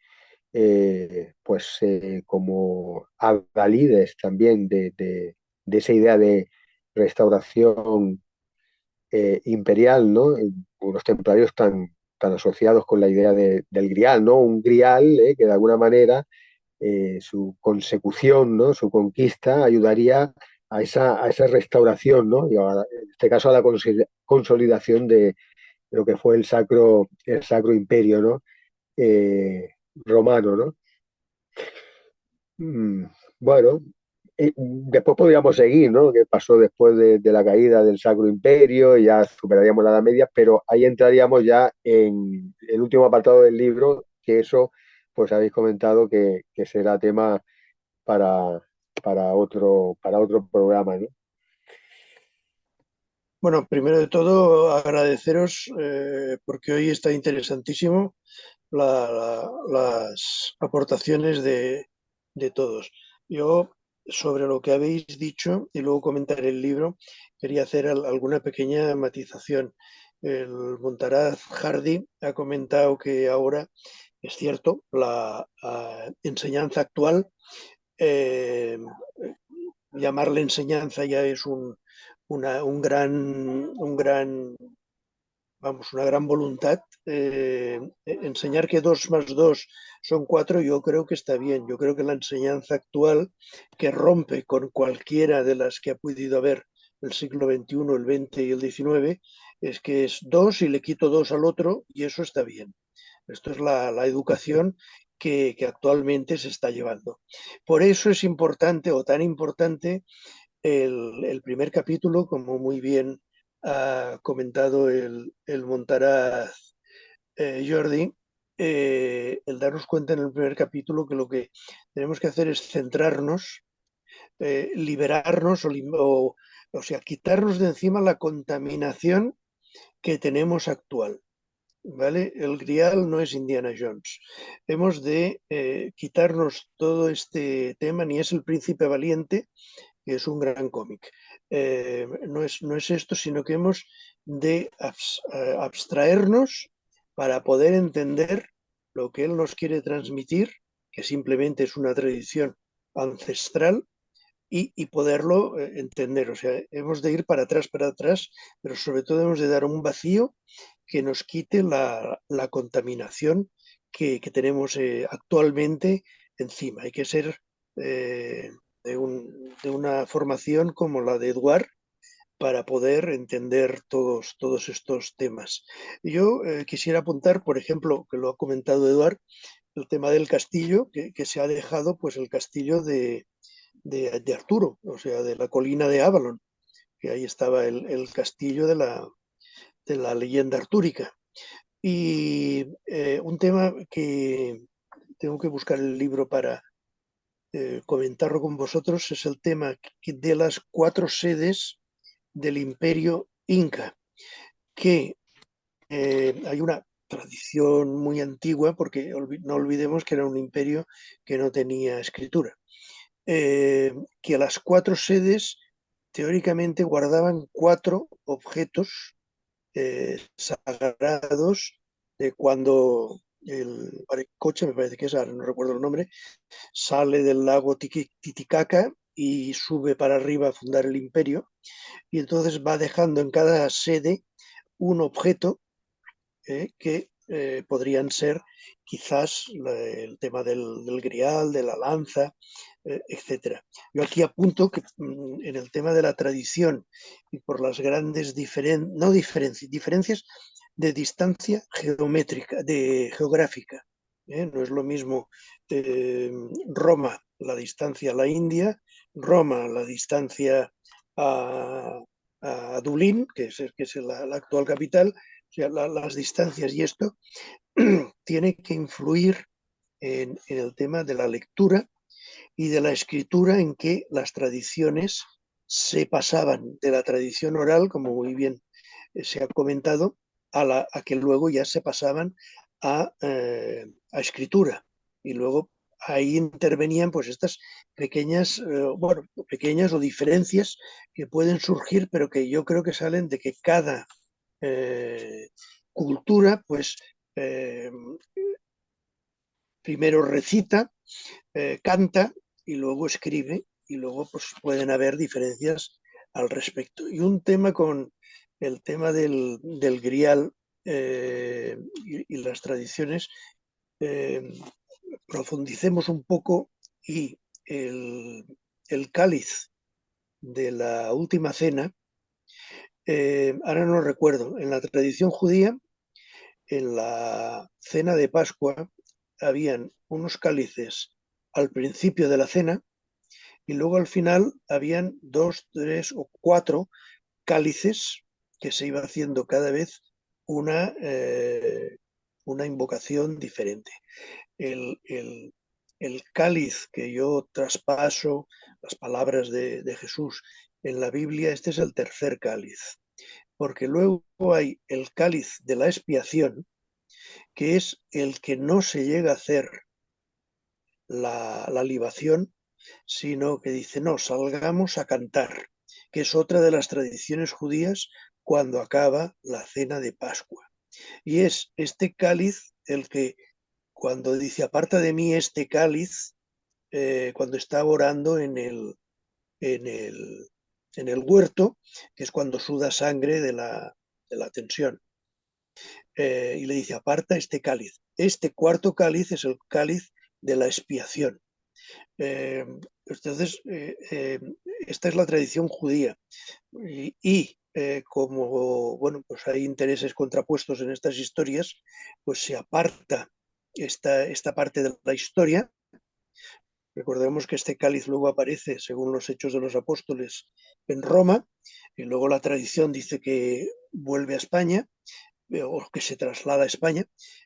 pues como adalides también de esa idea de restauración imperial, ¿no? Unos templarios tan asociados con la idea del grial, ¿no? Un grial que de alguna manera su consecución, ¿no? Su conquista ayudaría a esa restauración, ¿no? Y ahora, en este caso a la consolidación de lo que fue el sacro imperio, ¿no? Romano, ¿no? Mm, bueno, después podríamos seguir, ¿no? ¿Qué pasó después de la caída del Sacro Imperio? Y ya superaríamos la Edad Media, pero ahí entraríamos ya en el último apartado del libro, que eso, pues habéis comentado que será tema para, para otro programa, ¿no? Bueno, primero de todo, agradeceros porque hoy está interesantísimo las aportaciones de todos. Yo, sobre lo que habéis dicho, y luego comentar el libro, quería hacer alguna pequeña matización. El Montaraz Hardy ha comentado que ahora, es cierto, la enseñanza actual, eh, llamarle enseñanza ya es un gran vamos, una gran voluntad. Enseñar que 2 más 2 son 4, yo creo que está bien. Yo creo que la enseñanza actual, que rompe con cualquiera de las que ha podido haber el siglo XXI, el XX y el XIX, es que es 2 y le quito 2 al otro y eso está bien. Esto es la educación que actualmente se está llevando. Por eso es importante o tan importante el primer capítulo, como muy bien ha comentado el Montaraz Jordi, el darnos cuenta en el primer capítulo que lo que tenemos que hacer es centrarnos, liberarnos o sea, quitarnos de encima la contaminación que tenemos actual. ¿Vale? El Grial no es Indiana Jones. Hemos de quitarnos todo este tema, ni es el príncipe valiente, que es un gran cómic. No es esto, sino que hemos de abstraernos para poder entender lo que él nos quiere transmitir, que simplemente es una tradición ancestral, y poderlo entender. O sea, hemos de ir para atrás, pero sobre todo hemos de dar un vacío que nos quite la contaminación que tenemos actualmente encima. Hay que ser de una formación como la de Eduard para poder entender todos estos temas. Yo quisiera apuntar, por ejemplo, que lo ha comentado Eduard, el tema del castillo, que se ha dejado pues el castillo de Arturo, o sea, de la colina de Avalon, que ahí estaba el castillo de la leyenda artúrica. Y un tema que tengo que buscar el libro para comentarlo con vosotros es el tema de las 4 sedes del imperio inca, que hay una tradición muy antigua, porque no olvidemos que era un imperio que no tenía escritura, que las 4 sedes teóricamente guardaban 4 objetos sagrados de cuando el Coche, me parece que es, ahora no recuerdo el nombre, sale del lago Titicaca y sube para arriba a fundar el imperio, y entonces va dejando en cada sede un objeto que podrían ser quizás el tema del grial, de la lanza, etcétera. Yo aquí apunto que en el tema de la tradición y por las grandes diferencias de distancia geométrica, geográfica. No es lo mismo Roma, la distancia a la India, Roma, la distancia a Dublín, que es la actual capital. O sea, las distancias y esto tiene que influir en el tema de la lectura y de la escritura en que las tradiciones se pasaban de la tradición oral, como muy bien se ha comentado, a que luego ya se pasaban a escritura. Y luego ahí intervenían pues estas pequeñas, bueno, pequeñas o diferencias que pueden surgir, pero que yo creo que salen de que cada cultura pues primero recita, canta y luego escribe, y luego pues pueden haber diferencias al respecto. Y un tema con el tema del grial y las tradiciones, profundicemos un poco, y el cáliz de la última cena, ahora no recuerdo, en la tradición judía, en la cena de Pascua, habían unos cálices al principio de la cena y luego al final habían 2, 3 o 4 cálices que se iba haciendo cada vez una invocación diferente. El, el, el cáliz que yo traspaso, las palabras de Jesús en la Biblia, este es el tercer cáliz, porque luego hay el cáliz de la expiación, que es el que no se llega a hacer la libación, sino que dice, no, salgamos a cantar, que es otra de las tradiciones judías cuando acaba la cena de Pascua. Y es este cáliz el que, cuando dice, aparta de mí este cáliz, cuando está orando en el, en el huerto, que es cuando suda sangre de la tensión. Y le dice, aparta este cáliz. Este cuarto cáliz es el cáliz de la expiación. Entonces, esta es la tradición judía. Como bueno, pues hay intereses contrapuestos en estas historias, pues se aparta esta parte de la historia. Recordemos que este cáliz luego aparece, según los Hechos de los Apóstoles, en Roma, y luego la tradición dice que vuelve a España, o que se traslada a España.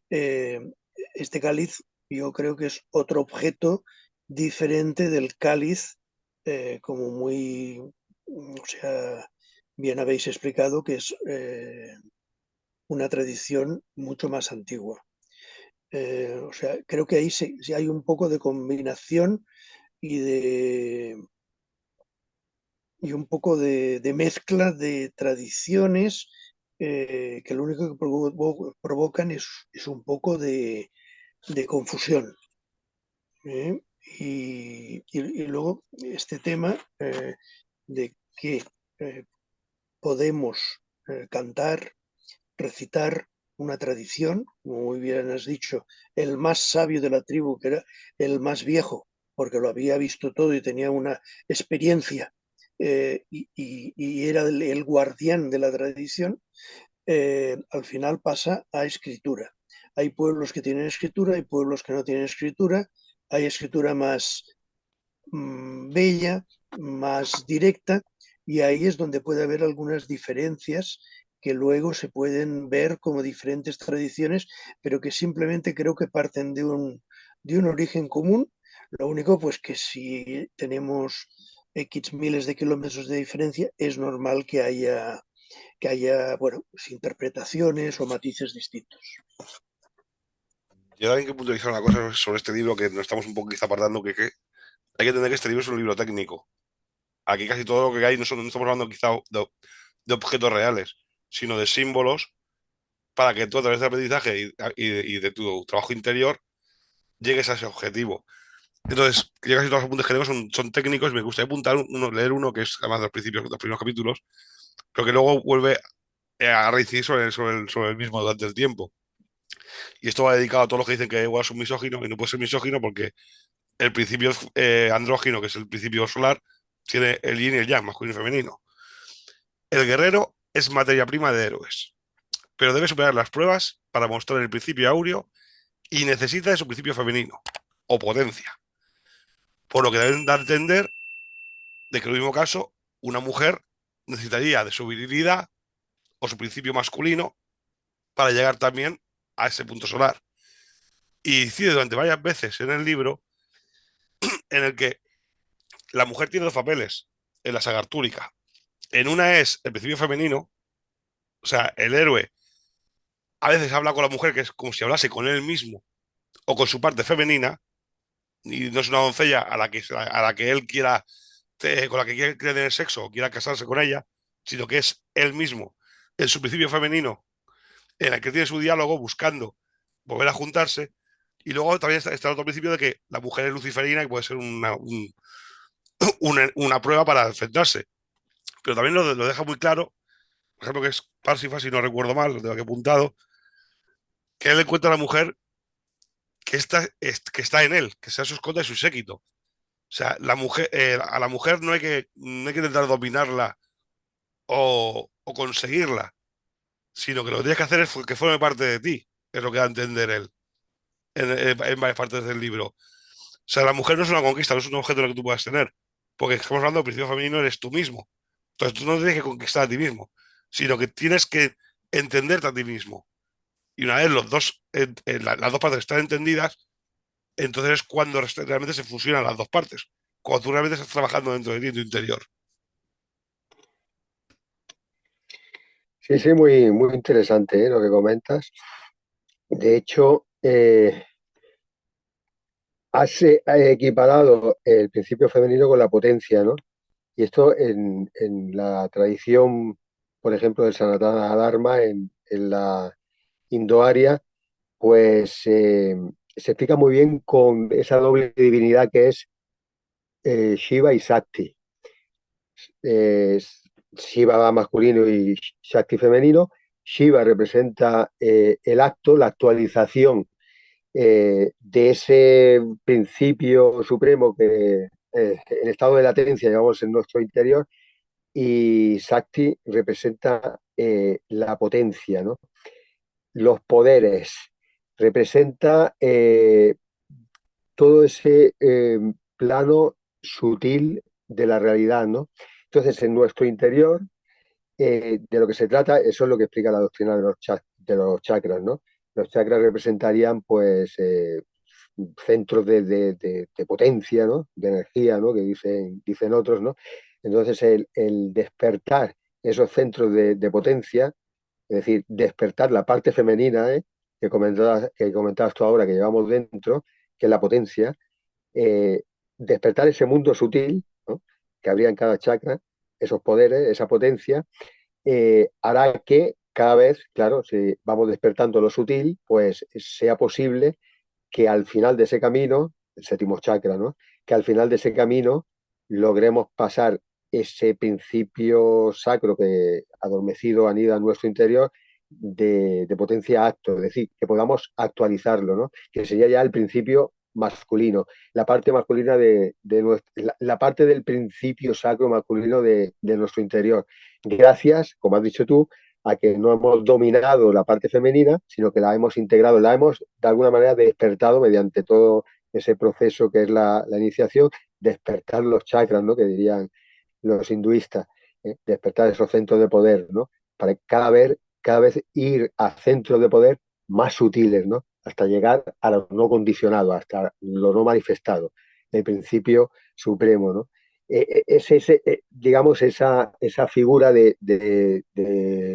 Este cáliz yo creo que es otro objeto diferente del cáliz, como muy, o sea, bien habéis explicado, que es una tradición mucho más antigua. O sea, creo que ahí sí hay un poco de combinación y un poco de mezcla de tradiciones, que lo único que provocan es un poco de confusión. Y luego este tema de que podemos cantar, recitar una tradición, como muy bien has dicho, el más sabio de la tribu, que era el más viejo, porque lo había visto todo y tenía una experiencia, y era el guardián de la tradición, al final pasa a escritura. Hay pueblos que tienen escritura, hay pueblos que no tienen escritura, hay escritura más bella, más directa, y ahí es donde puede haber algunas diferencias que luego se pueden ver como diferentes tradiciones, pero que simplemente creo que parten de un origen común. Lo único, pues que si tenemos X miles de kilómetros de diferencia, es normal que haya, bueno, pues interpretaciones o matices distintos. Yo también que puntualizar una cosa sobre este libro que nos estamos un poco quizá apartando, que hay que entender que este libro es un libro técnico. Aquí casi todo lo que hay no estamos hablando quizá de objetos reales, sino de símbolos para que tú a través del aprendizaje y de tu trabajo interior llegues a ese objetivo. Entonces, ya casi todos los apuntes que tengo son técnicos. Me gustaría apuntar leer uno que es además de los principios, de los primeros capítulos, pero que luego vuelve a reincidir sobre el mismo durante el tiempo. Y esto va dedicado a todos los que dicen que igual es un misógino y no puede ser misógino porque el principio andrógino, que es el principio solar, tiene el yin y el yang, masculino y femenino. El guerrero es materia prima de héroes, pero debe superar las pruebas para mostrar el principio áureo y necesita de su principio femenino o potencia. Por lo que deben dar a entender de que en el mismo caso, una mujer necesitaría de su virilidad o su principio masculino para llegar también a ese punto solar. Y decide durante varias veces en el libro en el que la mujer tiene dos papeles. en la saga artúrica. En una es el principio femenino, o sea, el héroe a veces habla con la mujer que es como si hablase con él mismo o con su parte femenina, y no es una doncella a la que él quiera, con la que quiere tener sexo o quiera casarse con ella, sino que es él mismo en su principio femenino, en el que tiene su diálogo buscando volver a juntarse. Y luego también está el otro principio de que la mujer es luciferina y puede ser una prueba para enfrentarse. Pero también lo deja muy claro, por ejemplo, que es Parsifal, si no recuerdo mal, lo tengo aquí apuntado, que él encuentra a la mujer que está en él, que sea su escolta y su séquito. O sea, a la mujer no hay que intentar dominarla o conseguirla, sino que lo que tienes que hacer es que forme parte de ti, es lo que da a entender él en varias partes del libro. O sea, la mujer no es una conquista, no es un objeto en el que tú puedas tener, porque estamos hablando del principio femenino, eres tú mismo. Entonces tú no tienes que conquistar a ti mismo, sino que tienes que entenderte a ti mismo. Y una vez las dos partes están entendidas, entonces es cuando realmente se fusionan las dos partes, cuando tú realmente estás trabajando dentro de ti, en tu interior. Sí, sí, muy, muy interesante, lo que comentas. De hecho, has equiparado el principio femenino con la potencia, ¿no? Y esto en la tradición, por ejemplo, del Sanatana Dharma, en la Indoaria, pues se explica muy bien con esa doble divinidad que es Shiva y Shakti. Eh, Shiva masculino y Shakti femenino. Shiva representa el acto, la actualización de ese principio supremo que en estado de latencia llevamos en nuestro interior, y Shakti representa la potencia, ¿no? Los poderes, representa todo ese plano sutil de la realidad, ¿no? Entonces, en nuestro interior, de lo que se trata, eso es lo que explica la doctrina de los chakras, ¿no? Los chakras representarían, pues, centros de potencia, ¿no? De energía, ¿no? Que dicen otros, ¿no? Entonces, el despertar esos centros de potencia, es decir, despertar la parte femenina, que comentabas tú ahora, que llevamos dentro, que es la potencia, eh, despertar ese mundo sutil, ¿no? Que habría en cada chakra, esos poderes, esa potencia, hará que cada vez, claro, si vamos despertando lo sutil, pues sea posible que al final de ese camino, el séptimo chakra, ¿no? Que al final de ese camino logremos pasar ese principio sacro que adormecido anida en nuestro interior de potencia acto, es decir, que podamos actualizarlo, ¿no? Que sería ya el principio masculino, la parte masculina la parte del principio sacro masculino de nuestro interior. Gracias, como has dicho tú, a que no hemos dominado la parte femenina, sino que la hemos integrado, la hemos de alguna manera despertado mediante todo ese proceso que es la iniciación, despertar los chakras, ¿no? Que dirían los hinduistas, despertar esos centros de poder, ¿no? Para cada vez ir a centros de poder más sutiles, ¿no? Hasta llegar a lo no condicionado, hasta lo no manifestado, el principio supremo, ¿no? Digamos, esa figura de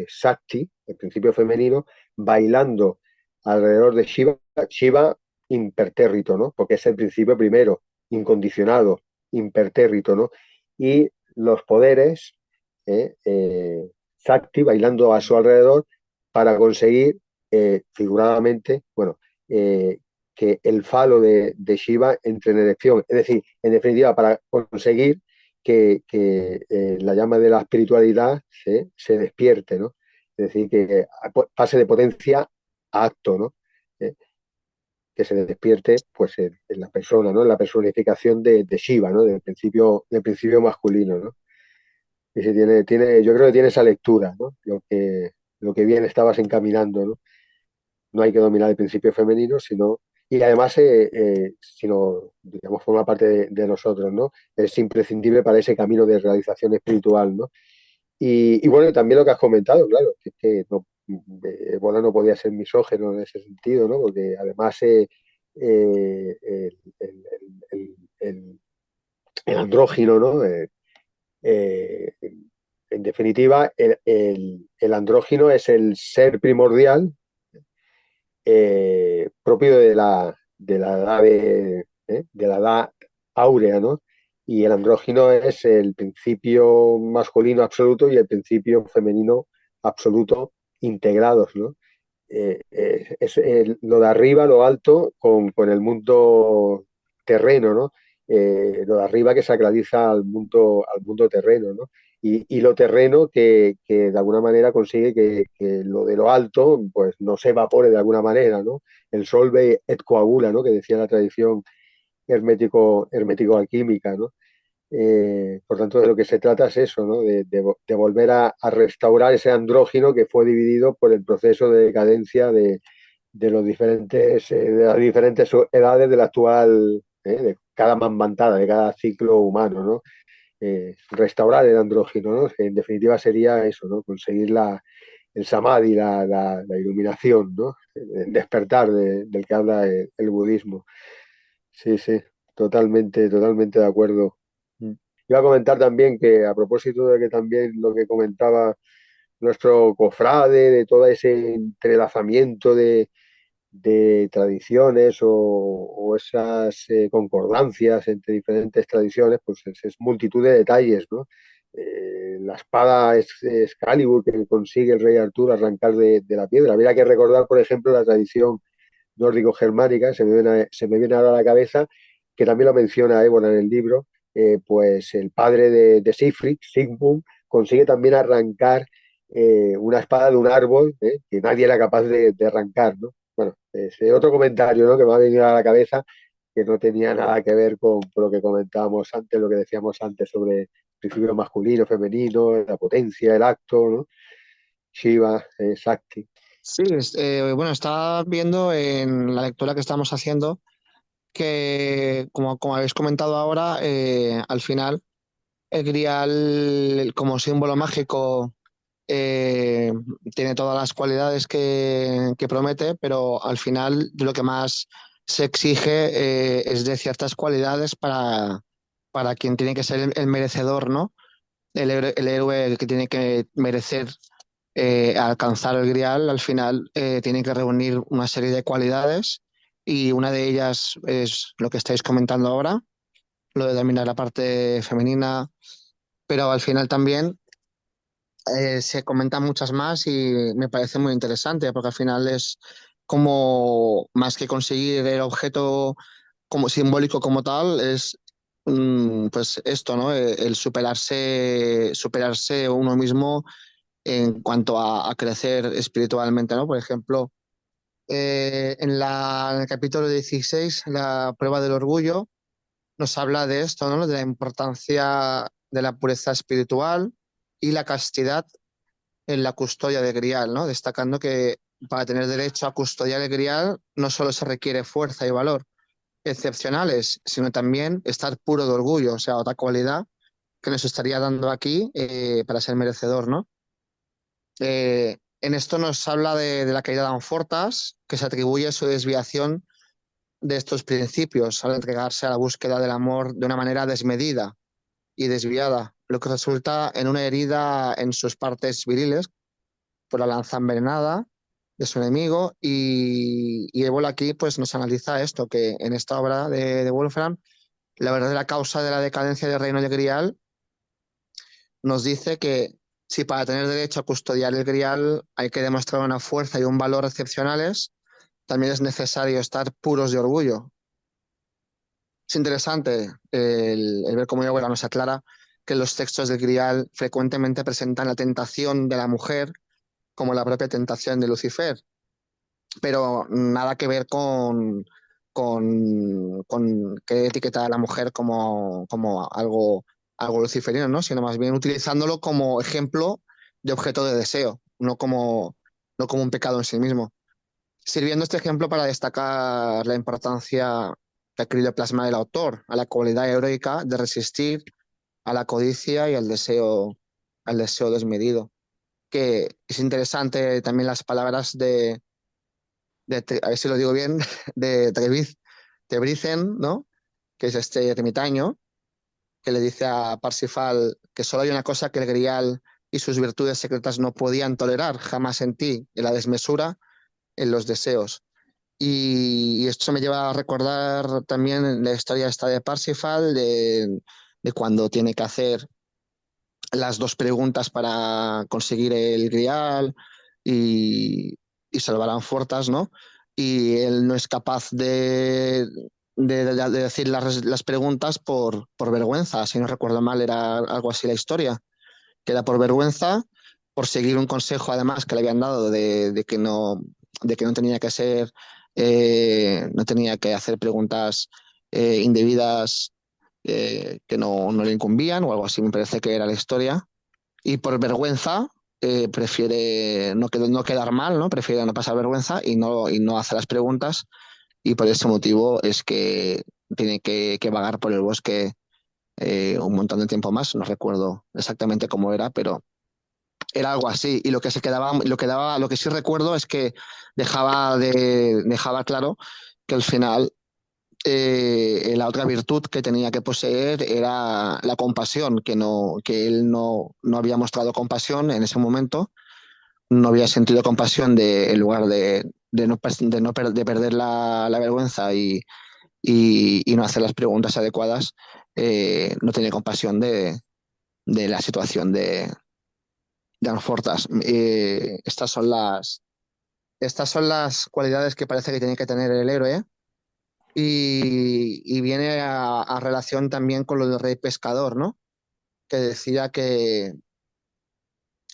Shakti, el principio femenino, bailando alrededor de Shiva, Shiva impertérrito, ¿no? Porque es el principio primero, incondicionado, impertérrito, ¿no? Y los poderes, Shakti bailando a su alrededor para conseguir, figuradamente, bueno, que el falo de Shiva entre en erección. Es decir, en definitiva, para conseguir que la llama de la espiritualidad se despierte, ¿no? Es decir, que pase de potencia a acto, ¿no? Eh, que se despierte, pues, en la persona, ¿no? En la personificación de Shiva, ¿no? Del principio masculino, ¿no? Y si yo creo que tiene esa lectura, ¿no? Lo que bien estabas encaminando, ¿no? No hay que dominar el principio femenino, y además, sino, digamos, forma parte de nosotros, ¿no? Es imprescindible para ese camino de realización espiritual, ¿no? Y bueno, también lo que has comentado, claro, que es que no, Bola no podía ser misógeno en ese sentido, ¿no? Porque además, el andrógino, ¿no? En definitiva, el andrógino es el ser primordial propio de la edad de la edad áurea, ¿no? Y el andrógino es el principio masculino absoluto y el principio femenino absoluto integrados, ¿no? Lo de arriba, lo alto, con el mundo terreno, ¿no? Lo de arriba que sacraliza al mundo terreno, ¿no? Y lo terreno que de alguna manera consigue que lo de lo alto pues no se evapore de alguna manera, ¿no? El solve et coagula, ¿no? Que decía la tradición hermético-alquímica, ¿no? Por tanto, de lo que se trata es eso, ¿no? De volver a restaurar ese andrógino que fue dividido por el proceso de decadencia de las diferentes edades de la actual, de cada manvantada, de cada ciclo humano, ¿no? Restaurar el andrógino, ¿no? Que en definitiva sería eso, ¿no? Conseguir el samadhi, la iluminación, ¿no? El despertar del que habla el budismo. Sí, sí, totalmente, totalmente de acuerdo. Mm. Iba a comentar también que a propósito de que también lo que comentaba nuestro cofrade, de todo ese entrelazamiento de tradiciones o esas concordancias entre diferentes tradiciones, pues es multitud de detalles, ¿no? La espada Excalibur que consigue el rey Arturo arrancar de la piedra. Habría que recordar, por ejemplo, la tradición nórdico-germánica, se me viene ahora a la cabeza, que también lo menciona Évora en el libro, pues el padre de Sigfrid, Sigmund, consigue también arrancar una espada de un árbol que nadie era capaz de arrancar, ¿no? Bueno, es otro comentario, ¿no? Que me ha venido a la cabeza que no tenía nada que ver con lo que comentábamos antes, lo que decíamos antes sobre el principio masculino, femenino, la potencia, el acto, ¿no? Shiva, Shakti. Sí, bueno, estaba viendo en la lectura que estamos haciendo que, como habéis comentado ahora, al final el grial como símbolo mágico eh, tiene todas las cualidades que promete, pero al final lo que más se exige es de ciertas cualidades para quien tiene que ser el merecedor, ¿no? El héroe que tiene que merecer alcanzar el grial, al final tiene que reunir una serie de cualidades y una de ellas es lo que estáis comentando ahora, lo de dominar la parte femenina, pero al final también se comentan muchas más y me parece muy interesante porque al final es como más que conseguir el objeto como simbólico como tal, es pues esto, ¿no? El superarse uno mismo en cuanto a crecer espiritualmente, ¿no? Por ejemplo, en el capítulo 16, la prueba del orgullo, nos habla de esto, ¿no? De la importancia de la pureza espiritual y la castidad en la custodia de grial, ¿no? Destacando que para tener derecho a custodiar el grial no solo se requiere fuerza y valor excepcionales, sino también estar puro de orgullo, o sea, otra cualidad que nos estaría dando aquí para ser merecedor, ¿no? En esto nos habla de la caída de Anfortas, que se atribuye su desviación de estos principios al entregarse a la búsqueda del amor de una manera desmedida y desviada, lo que resulta en una herida en sus partes viriles por la lanza envenenada de su enemigo y Ébola aquí pues nos analiza esto, que en esta obra de Wolfram la verdadera causa de la decadencia del reino de Grial nos dice que si para tener derecho a custodiar el grial hay que demostrar una fuerza y un valor excepcionales, también es necesario estar puros de orgullo. Es interesante el ver cómo Yahweh nos aclara que los textos del grial frecuentemente presentan la tentación de la mujer como la propia tentación de Lucifer, pero nada que ver con que etiqueta a la mujer como algo luciferino, ¿no? Sino más bien utilizándolo como ejemplo de objeto de deseo, no como un pecado en sí mismo. Sirviendo este ejemplo para destacar la importancia que ha querido plasmar el autor a la cualidad heroica de resistir a la codicia y al deseo desmedido. Que es interesante también las palabras a ver si lo digo bien, de Tebrizen, ¿no? Que es este ermitaño, que le dice a Parsifal que solo hay una cosa que el Grial y sus virtudes secretas no podían tolerar jamás en ti, en la desmesura, en los deseos. Y esto me lleva a recordar también la historia esta de Parsifal, de cuando tiene que hacer las dos preguntas para conseguir el Grial y, y salvar a Anfortas, ¿no? Y él no es capaz de decir las preguntas por vergüenza, si no recuerdo mal, era algo así la historia, que era por vergüenza, por seguir un consejo además que le habían dado de que no tenía que ser, no tenía que hacer preguntas indebidas que no le incumbían o algo así, me parece que era la historia. Y por vergüenza prefiere no quedar mal, ¿no? Prefiere no pasar vergüenza y no hacer las preguntas. Y por ese motivo es que tiene que vagar por el bosque un montón de tiempo más. No recuerdo exactamente cómo era, pero era algo así. Y lo que sí recuerdo es que dejaba claro que al final la otra virtud que tenía que poseer era la compasión, que él no había mostrado compasión en ese momento, no había sentido compasión en lugar de perder la vergüenza y no hacer las preguntas adecuadas, no tenía compasión de la situación de Anfortas. Estas son las cualidades que parece que tiene que tener el héroe. Y viene a relación también con lo del rey pescador, ¿no? Que decía que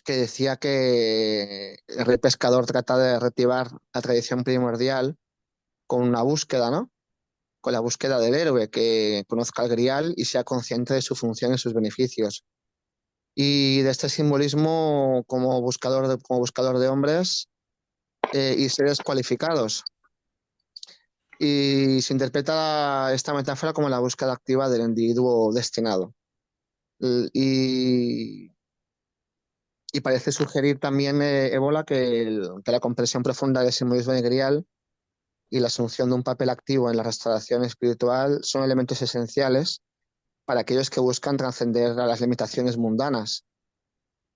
el rey pescador trata de reactivar la tradición primordial con una búsqueda, ¿no? Con la búsqueda del héroe que conozca el grial y sea consciente de su función y sus beneficios. Y de este simbolismo como buscador de hombres y seres cualificados. Y se interpreta esta metáfora como la búsqueda activa del individuo destinado. Y, y parece sugerir también Ébola que la comprensión profunda del simbolismo de Grial y la asunción de un papel activo en la restauración espiritual son elementos esenciales para aquellos que buscan trascender a las limitaciones mundanas.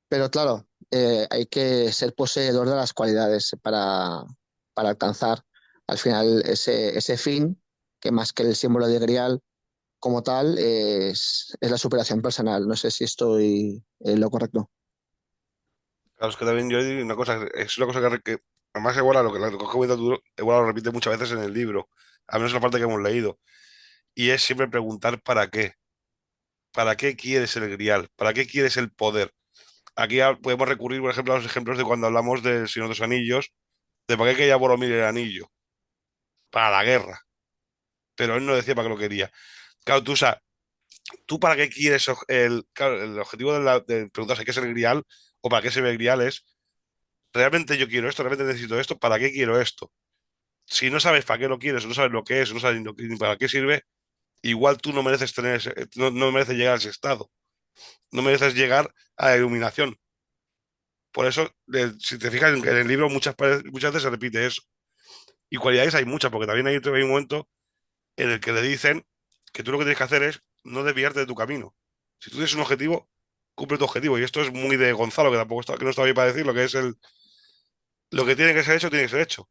Pero claro, hay que ser poseedor de las cualidades para alcanzar al final ese fin, que más que el símbolo de Grial como tal es la superación personal. No sé si estoy en lo correcto. Claro, es que también yo digo una cosa, es una cosa que además igual a lo que comentas tú, igual lo repite muchas veces en el libro, al menos en la parte que hemos leído, y es siempre preguntar para qué quieres el grial, para qué quieres el poder. Aquí podemos recurrir, por ejemplo, a los ejemplos de cuando hablamos del Señor de los Anillos, de para qué quería Boromir el anillo, para la guerra, pero él no decía para qué lo quería. Claro, tú, o sea, ¿tú para qué quieres claro, el objetivo de preguntarse qué es el grial o para qué se ve el grial es, ¿realmente yo quiero esto? ¿Realmente necesito esto? ¿Para qué quiero esto? Si no sabes para qué lo quieres, no sabes lo que es, no sabes ni para qué sirve, igual tú no mereces no mereces llegar a ese estado, no mereces llegar a la iluminación. Por eso, si te fijas en el libro, muchas veces se repite eso. Y cualidades hay muchas, porque también hay un momento en el que le dicen que tú lo que tienes que hacer es no desviarte de tu camino. Si tú tienes un objetivo, cumple tu objetivo. Y esto es muy de Gonzalo, que tampoco que no está bien para decir lo que es lo que tiene que ser hecho, tiene que ser hecho.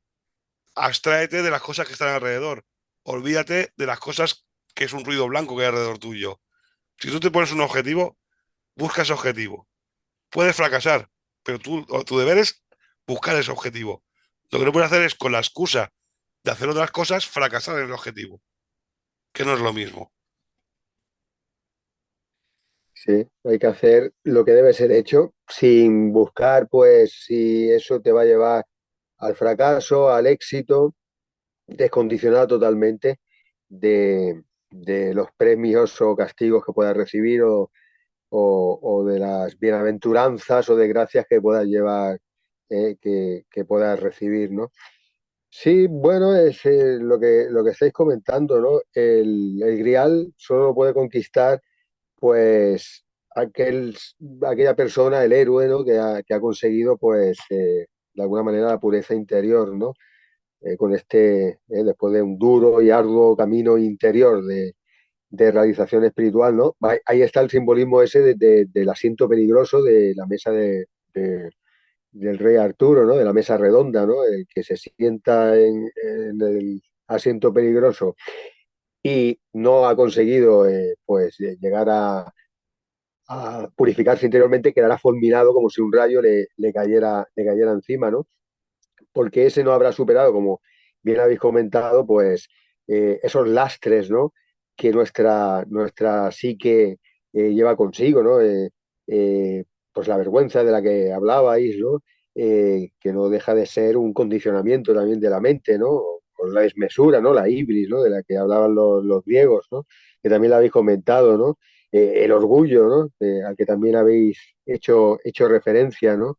Abstráete de las cosas que están alrededor. Olvídate de las cosas que es un ruido blanco que hay alrededor tuyo. Si tú te pones un objetivo, busca ese objetivo. Puedes fracasar, pero tu deber es buscar ese objetivo. Lo que no puedes hacer es, con la excusa de hacer otras cosas, fracasar en el objetivo, que no es lo mismo. Sí, hay que hacer lo que debe ser hecho sin buscar, pues, si eso te va a llevar al fracaso, al éxito, descondicionado totalmente de los premios o castigos que puedas recibir o de las bienaventuranzas o desgracias que puedas llevar, que puedas recibir, ¿no? Sí, bueno, es lo que estáis comentando, ¿no? El Grial solo lo puede conquistar, pues, aquella persona, el héroe, ¿no? Que ha conseguido, pues, de alguna manera la pureza interior, ¿no? Después de un duro y arduo camino interior de realización espiritual, ¿no? Ahí está el simbolismo ese del asiento peligroso de la mesa del rey Arturo, ¿no? De la mesa redonda, ¿no? El que se sienta en el asiento peligroso y no ha conseguido pues llegar a purificarse interiormente, quedará fulminado como si un rayo le cayera encima, ¿no? Porque ese no habrá superado, como bien habéis comentado, pues esos lastres, ¿no? Que nuestra psique lleva consigo, ¿no? Pues la vergüenza de la que hablabais, ¿no? Que no deja de ser un condicionamiento también de la mente, ¿no? O la desmesura, ¿no? La ibris, ¿no? De la que hablaban los griegos, ¿no? Que también la habéis comentado, ¿no? El orgullo, ¿no? Al que también habéis hecho referencia, ¿no?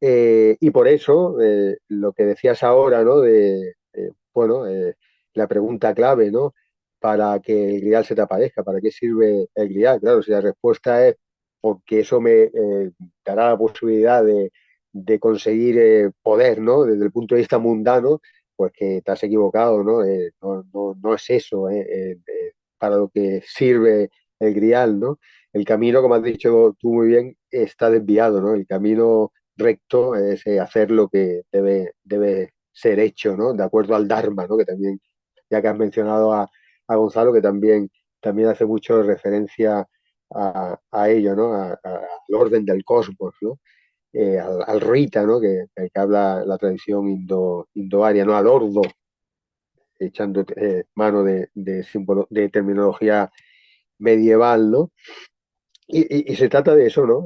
Y por eso, lo que decías ahora, ¿no? Bueno, la pregunta clave, ¿no? Para que el grial se te aparezca, ¿para qué sirve el grial? Claro, si la respuesta es porque eso me dará la posibilidad de conseguir poder, ¿no? Desde el punto de vista mundano, pues que te has equivocado, ¿no? No es eso, para lo que sirve el grial, ¿no? El camino, como has dicho tú muy bien, está desviado, ¿no? El camino recto es hacer lo que debe ser hecho, ¿no? De acuerdo al Dharma, ¿no? Que también, ya que has mencionado a Gonzalo, que también hace mucho referencia a ello, ¿no? Al orden del cosmos, ¿no? Al Rita, ¿no? Que habla la tradición indoaria, ¿no? Al ordo, echando mano de terminología medieval, ¿no? Y se trata de eso, ¿no?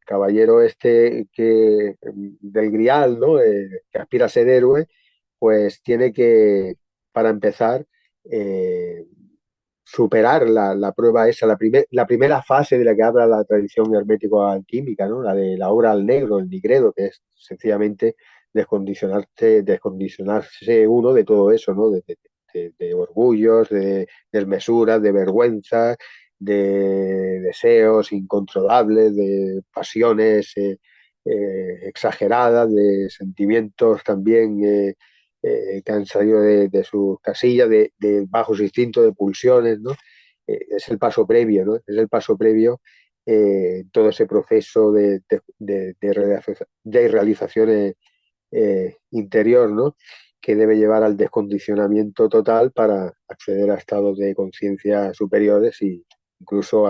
Caballero este del Grial, ¿no? Que aspira a ser héroe, pues tiene que, para empezar, eh, superar la prueba esa, la primera fase de la que habla la tradición hermético-alquímica, ¿no? La de la obra al negro, el nigredo, que es sencillamente descondicionarse uno de todo eso, ¿no? De orgullos, de desmesuras, de vergüenza, de deseos incontrolables, de pasiones exageradas, de sentimientos también que han salido de sus casillas, de bajos instintos, de pulsiones, ¿no? Es el paso previo, ¿no? Es el paso previo, todo ese proceso de realización interior, ¿no? Que debe llevar al descondicionamiento total para acceder a estados de conciencia superiores y incluso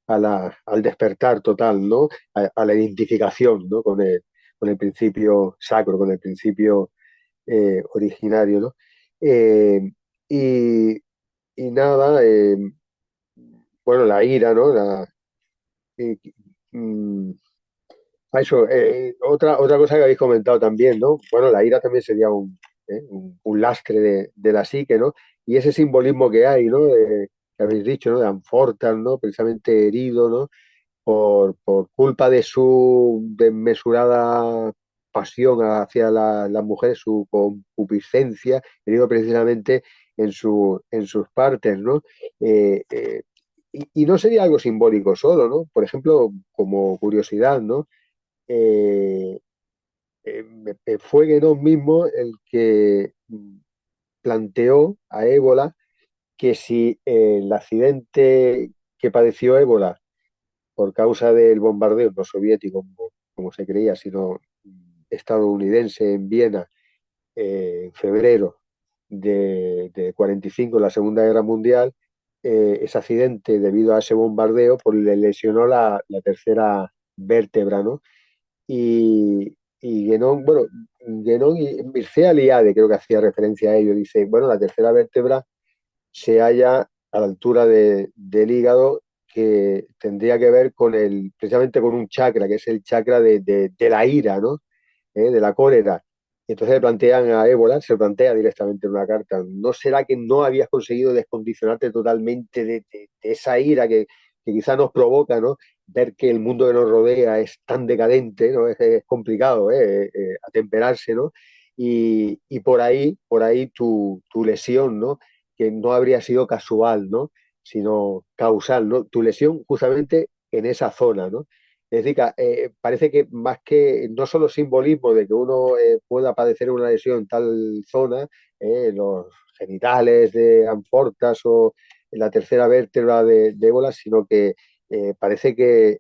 al despertar total, ¿no? A la identificación, ¿no? Con el principio sacro, con el principio originario, ¿no? Eh, y, y nada, bueno, la ira, ¿no? Eh, mm, eso, otra cosa que habéis comentado también, ¿no? Bueno, la ira también sería un lastre de la psique, ¿no? Y ese simbolismo que hay, ¿no? Que habéis dicho, ¿no? De Anfortas, ¿no? Precisamente herido, ¿no? Por culpa de su desmesurada pasión hacia las mujeres, su concupiscencia, herido precisamente en sus partes, ¿no? Y no sería algo simbólico solo, ¿no? Por ejemplo, como curiosidad, ¿no? Eh, Fue Guénon mismo el que planteó a Ébola que si el accidente que padeció Ébola por causa del bombardeo no soviético, como se creía, sino estadounidense en Viena en febrero de 45, la Segunda Guerra Mundial, ese accidente debido a ese bombardeo pues, le lesionó la tercera vértebra, ¿no? Y Guénon, bueno, Guénon y Mircea Eliade creo que hacía referencia a ello, dice, bueno, la tercera vértebra se halla a la altura del hígado que tendría que ver precisamente con un chakra, que es el chakra de la ira, ¿no? De la cólera. Y entonces le plantean a Ébola, se lo plantea directamente en una carta, ¿no será que no habías conseguido descondicionarte totalmente de esa ira que quizá nos provoca, ¿no? Ver que el mundo que nos rodea es tan decadente, ¿no? Es complicado, atemperarse, ¿no? Y por ahí tu lesión, ¿no? Que no habría sido casual, ¿no? Sino causal, ¿no? Tu lesión justamente en esa zona, ¿no? Es decir, que, parece que más que no solo simbolismo de que uno pueda padecer una lesión en tal zona, los genitales de Amfortas la tercera vértebra de ébola, sino que parece que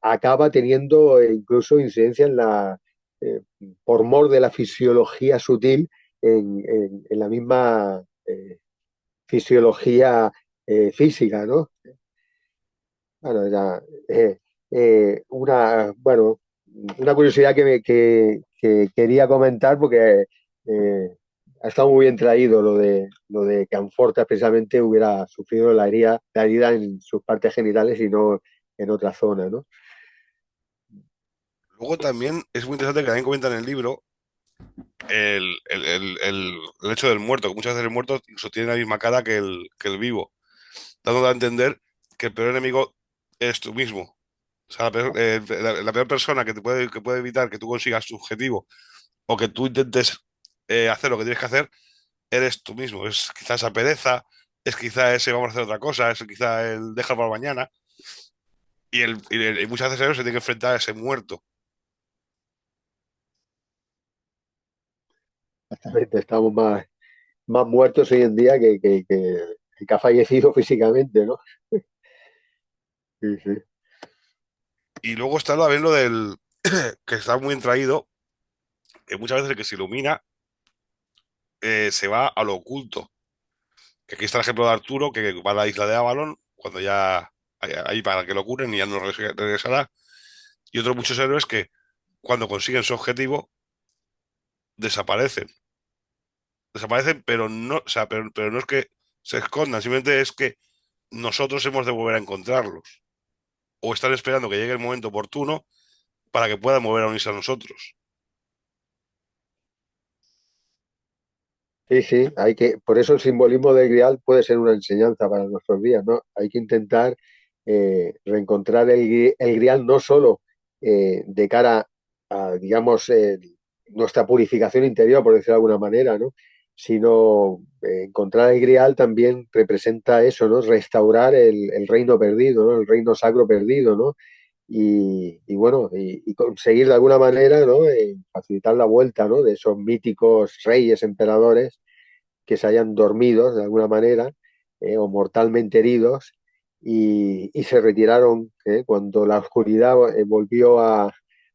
acaba teniendo incluso incidencia eh, por mor de la fisiología sutil en la misma fisiología física, ¿no? Bueno, bueno, una curiosidad que quería comentar porque ha estado muy bien traído lo de que Anforta precisamente hubiera sufrido la herida en sus partes genitales y no en otra zona, ¿no? Luego también es muy interesante que también comentan en el libro el hecho del muerto, que muchas veces el muerto incluso tiene la misma cara que el vivo, dando a entender que el peor enemigo es tú mismo. O sea, la peor persona que puede evitar que tú consigas tu objetivo o que tú intentes hacer lo que tienes que hacer, eres tú mismo. Es quizá esa pereza, es quizá ese vamos a hacer otra cosa, es quizá el dejar para mañana. Y muchas veces se tiene que enfrentar a ese muerto. Exactamente, estamos más muertos hoy en día que ha fallecido físicamente, ¿no? Sí, sí. Y luego está también lo del que está muy bien traído, que muchas veces el que se ilumina se va a lo oculto. Que aquí está el ejemplo de Arturo, que va a la isla de Avalon, cuando ya ahí para que lo curen y ya no regresará. Y otros muchos héroes que cuando consiguen su objetivo desaparecen. Desaparecen, pero no, o sea, pero no es que se escondan, simplemente es que nosotros hemos de volver a encontrarlos. O están esperando que llegue el momento oportuno para que puedan volver a unirse a nosotros. Sí, sí, por eso el simbolismo del grial puede ser una enseñanza para nuestros días, ¿no? Hay que intentar reencontrar el grial no solo de cara a, digamos, nuestra purificación interior, por decirlo de alguna manera, ¿no? Sino encontrar el grial también representa eso, ¿no? Restaurar el reino perdido, ¿no? El reino sacro perdido, ¿no? Y bueno, y conseguir de alguna manera, ¿no? Facilitar la vuelta, ¿no? De esos míticos reyes, emperadores que se hayan dormido de alguna manera o mortalmente heridos y se retiraron cuando la oscuridad volvió a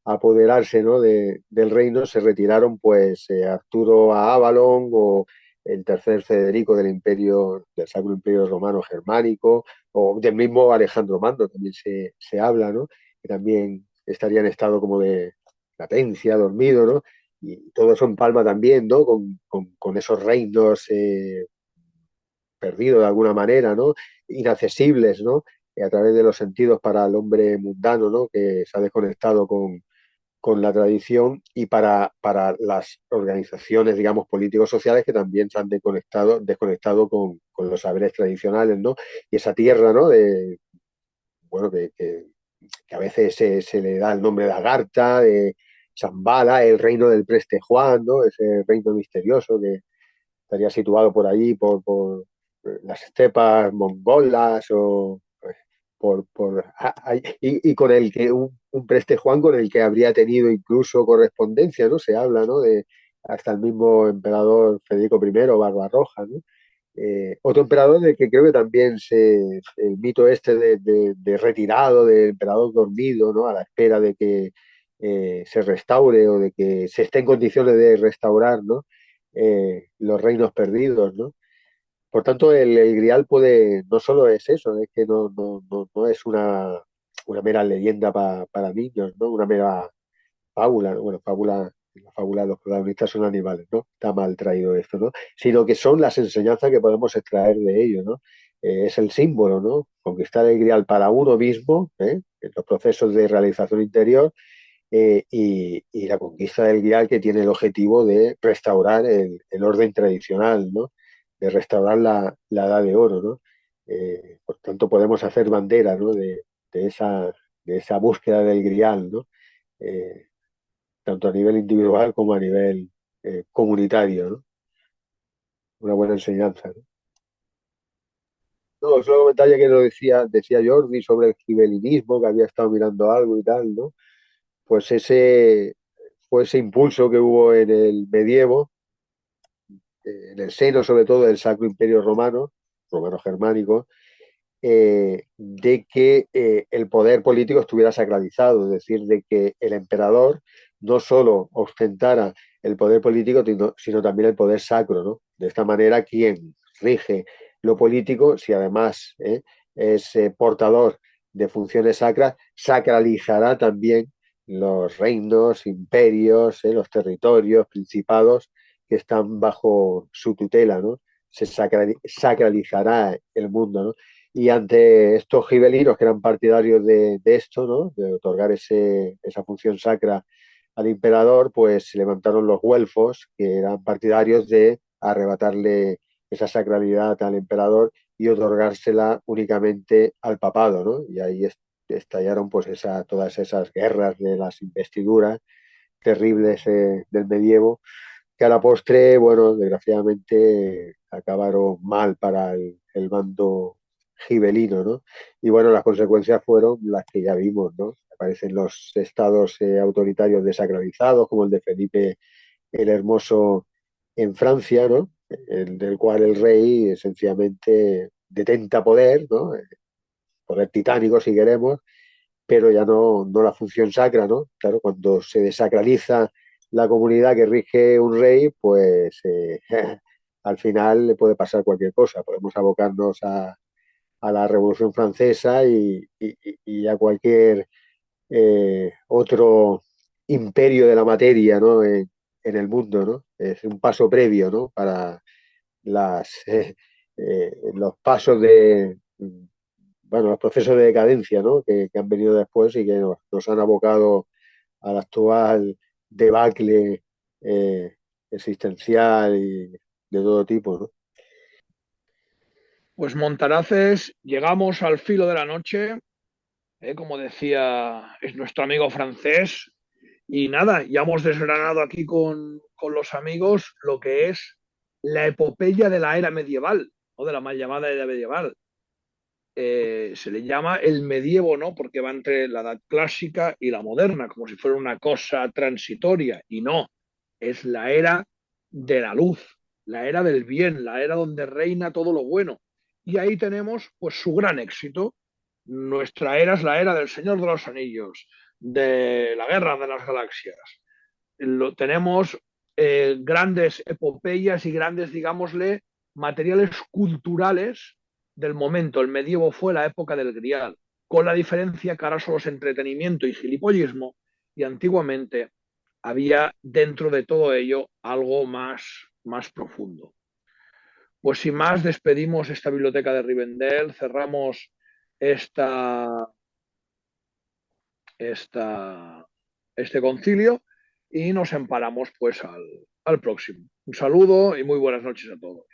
apoderarse, ¿no? Del reino, se retiraron pues Arturo a Avalon o el tercer Federico del Imperio, del Sacro Imperio Romano Germánico, o del mismo Alejandro Magno, también se habla, ¿no? Que también estaría en estado como de latencia, dormido, ¿no? Y todo eso en palma también, ¿no? Con esos reinos perdidos de alguna manera, ¿no? Inaccesibles, ¿no? A través de los sentidos para el hombre mundano, ¿no? Que se ha desconectado con la tradición y para las organizaciones, digamos, políticos sociales que también se han desconectado con los saberes tradicionales, ¿no? Y esa tierra, ¿no? Bueno, que a veces se le da el nombre de Agartha, de Shambhala, el reino del Preste Juan, ¿no? Ese reino misterioso que estaría situado por allí, por las estepas mongolas o y con el que un Preste Juan con el que habría tenido incluso correspondencia, ¿no? Se habla, ¿no? De hasta el mismo emperador Federico I, Barbarroja, ¿no? Otro emperador del que creo que también el mito este de retirado, del emperador dormido, ¿no? A la espera de que se restaure o de que se esté en condiciones de restaurar, ¿no? Los reinos perdidos, ¿no? Por tanto, el Grial no solo es eso, es que no es una mera leyenda para niños, ¿no? Una mera fábula, ¿no? Bueno, en la fábula los protagonistas son animales, ¿no? Está mal traído esto, ¿no? Sino que son las enseñanzas que podemos extraer de ello, ¿no? Es el símbolo, ¿no? Conquistar el Grial para uno mismo, en los procesos de realización interior, y la conquista del Grial que tiene el objetivo de restaurar el orden tradicional, ¿no? De restaurar la edad de oro, ¿no? Por tanto, podemos hacer bandera, ¿no? De esa búsqueda del Grial, ¿no? Eh, Tanto a nivel individual como a nivel comunitario, ¿no? Una buena enseñanza, ¿no? No, solo comentario que decía Jordi sobre el gibelinismo, que había estado mirando algo y tal, ¿no? Pues ese fue ese impulso que hubo en el medievo, en el seno sobre todo del Sacro Imperio Romano, romano-germánico, de que el poder político estuviera sacralizado, es decir, de que el emperador no solo ostentara el poder político, sino también el poder sacro, ¿no? De esta manera, quien rige lo político, si además es portador de funciones sacras, sacralizará también los reinos, imperios, los territorios, principados que están bajo su tutela, ¿no? Se sacralizará el mundo, ¿no? Y ante estos gibelinos que eran partidarios de esto, ¿no? De otorgar esa función sacra al emperador, pues se levantaron los güelfos, que eran partidarios de arrebatarle esa sacralidad al emperador y otorgársela únicamente al papado, ¿no? Y ahí estallaron pues todas esas guerras de las investiduras terribles del medievo, que a la postre, bueno, desgraciadamente acabaron mal para el bando gibelino, ¿no? Y bueno, las consecuencias fueron las que ya vimos, ¿no? Aparecen los estados autoritarios desacralizados, como el de Felipe el Hermoso en Francia, ¿no? Del cual el rey sencillamente detenta poder, ¿no? Poder titánico si queremos, pero ya no la función sacra, ¿no? Claro, cuando se desacraliza la comunidad que rige un rey, pues al final le puede pasar cualquier cosa. Podemos abocarnos a la Revolución Francesa y a cualquier otro imperio de la materia, ¿no? En el mundo, ¿no? Es un paso previo, ¿no? Para los pasos bueno, los procesos de decadencia, ¿no? Que han venido después y que nos han abocado al actual debacle existencial y de todo tipo, ¿no? Pues Montaraces, llegamos al filo de la noche, como decía es nuestro amigo francés, y nada, ya hemos desgranado aquí con los amigos lo que es la epopeya de la era medieval, o de la mal llamada era medieval. Se le llama el medievo, ¿no? Porque va entre la edad clásica y la moderna, como si fuera una cosa transitoria, y no, es la era de la luz, la era del bien, la era donde reina todo lo bueno. Y ahí tenemos pues su gran éxito. Nuestra era es la era del Señor de los Anillos, de la Guerra de las Galaxias. Tenemos grandes epopeyas y grandes, digámosle, materiales culturales del momento. El medievo fue la época del grial, con la diferencia que ahora solo es entretenimiento y gilipollismo, y antiguamente había dentro de todo ello algo más profundo. Pues sin más, despedimos esta biblioteca de Rivendell, cerramos esta, esta, este concilio y nos emparamos pues al próximo. Un saludo y muy buenas noches a todos.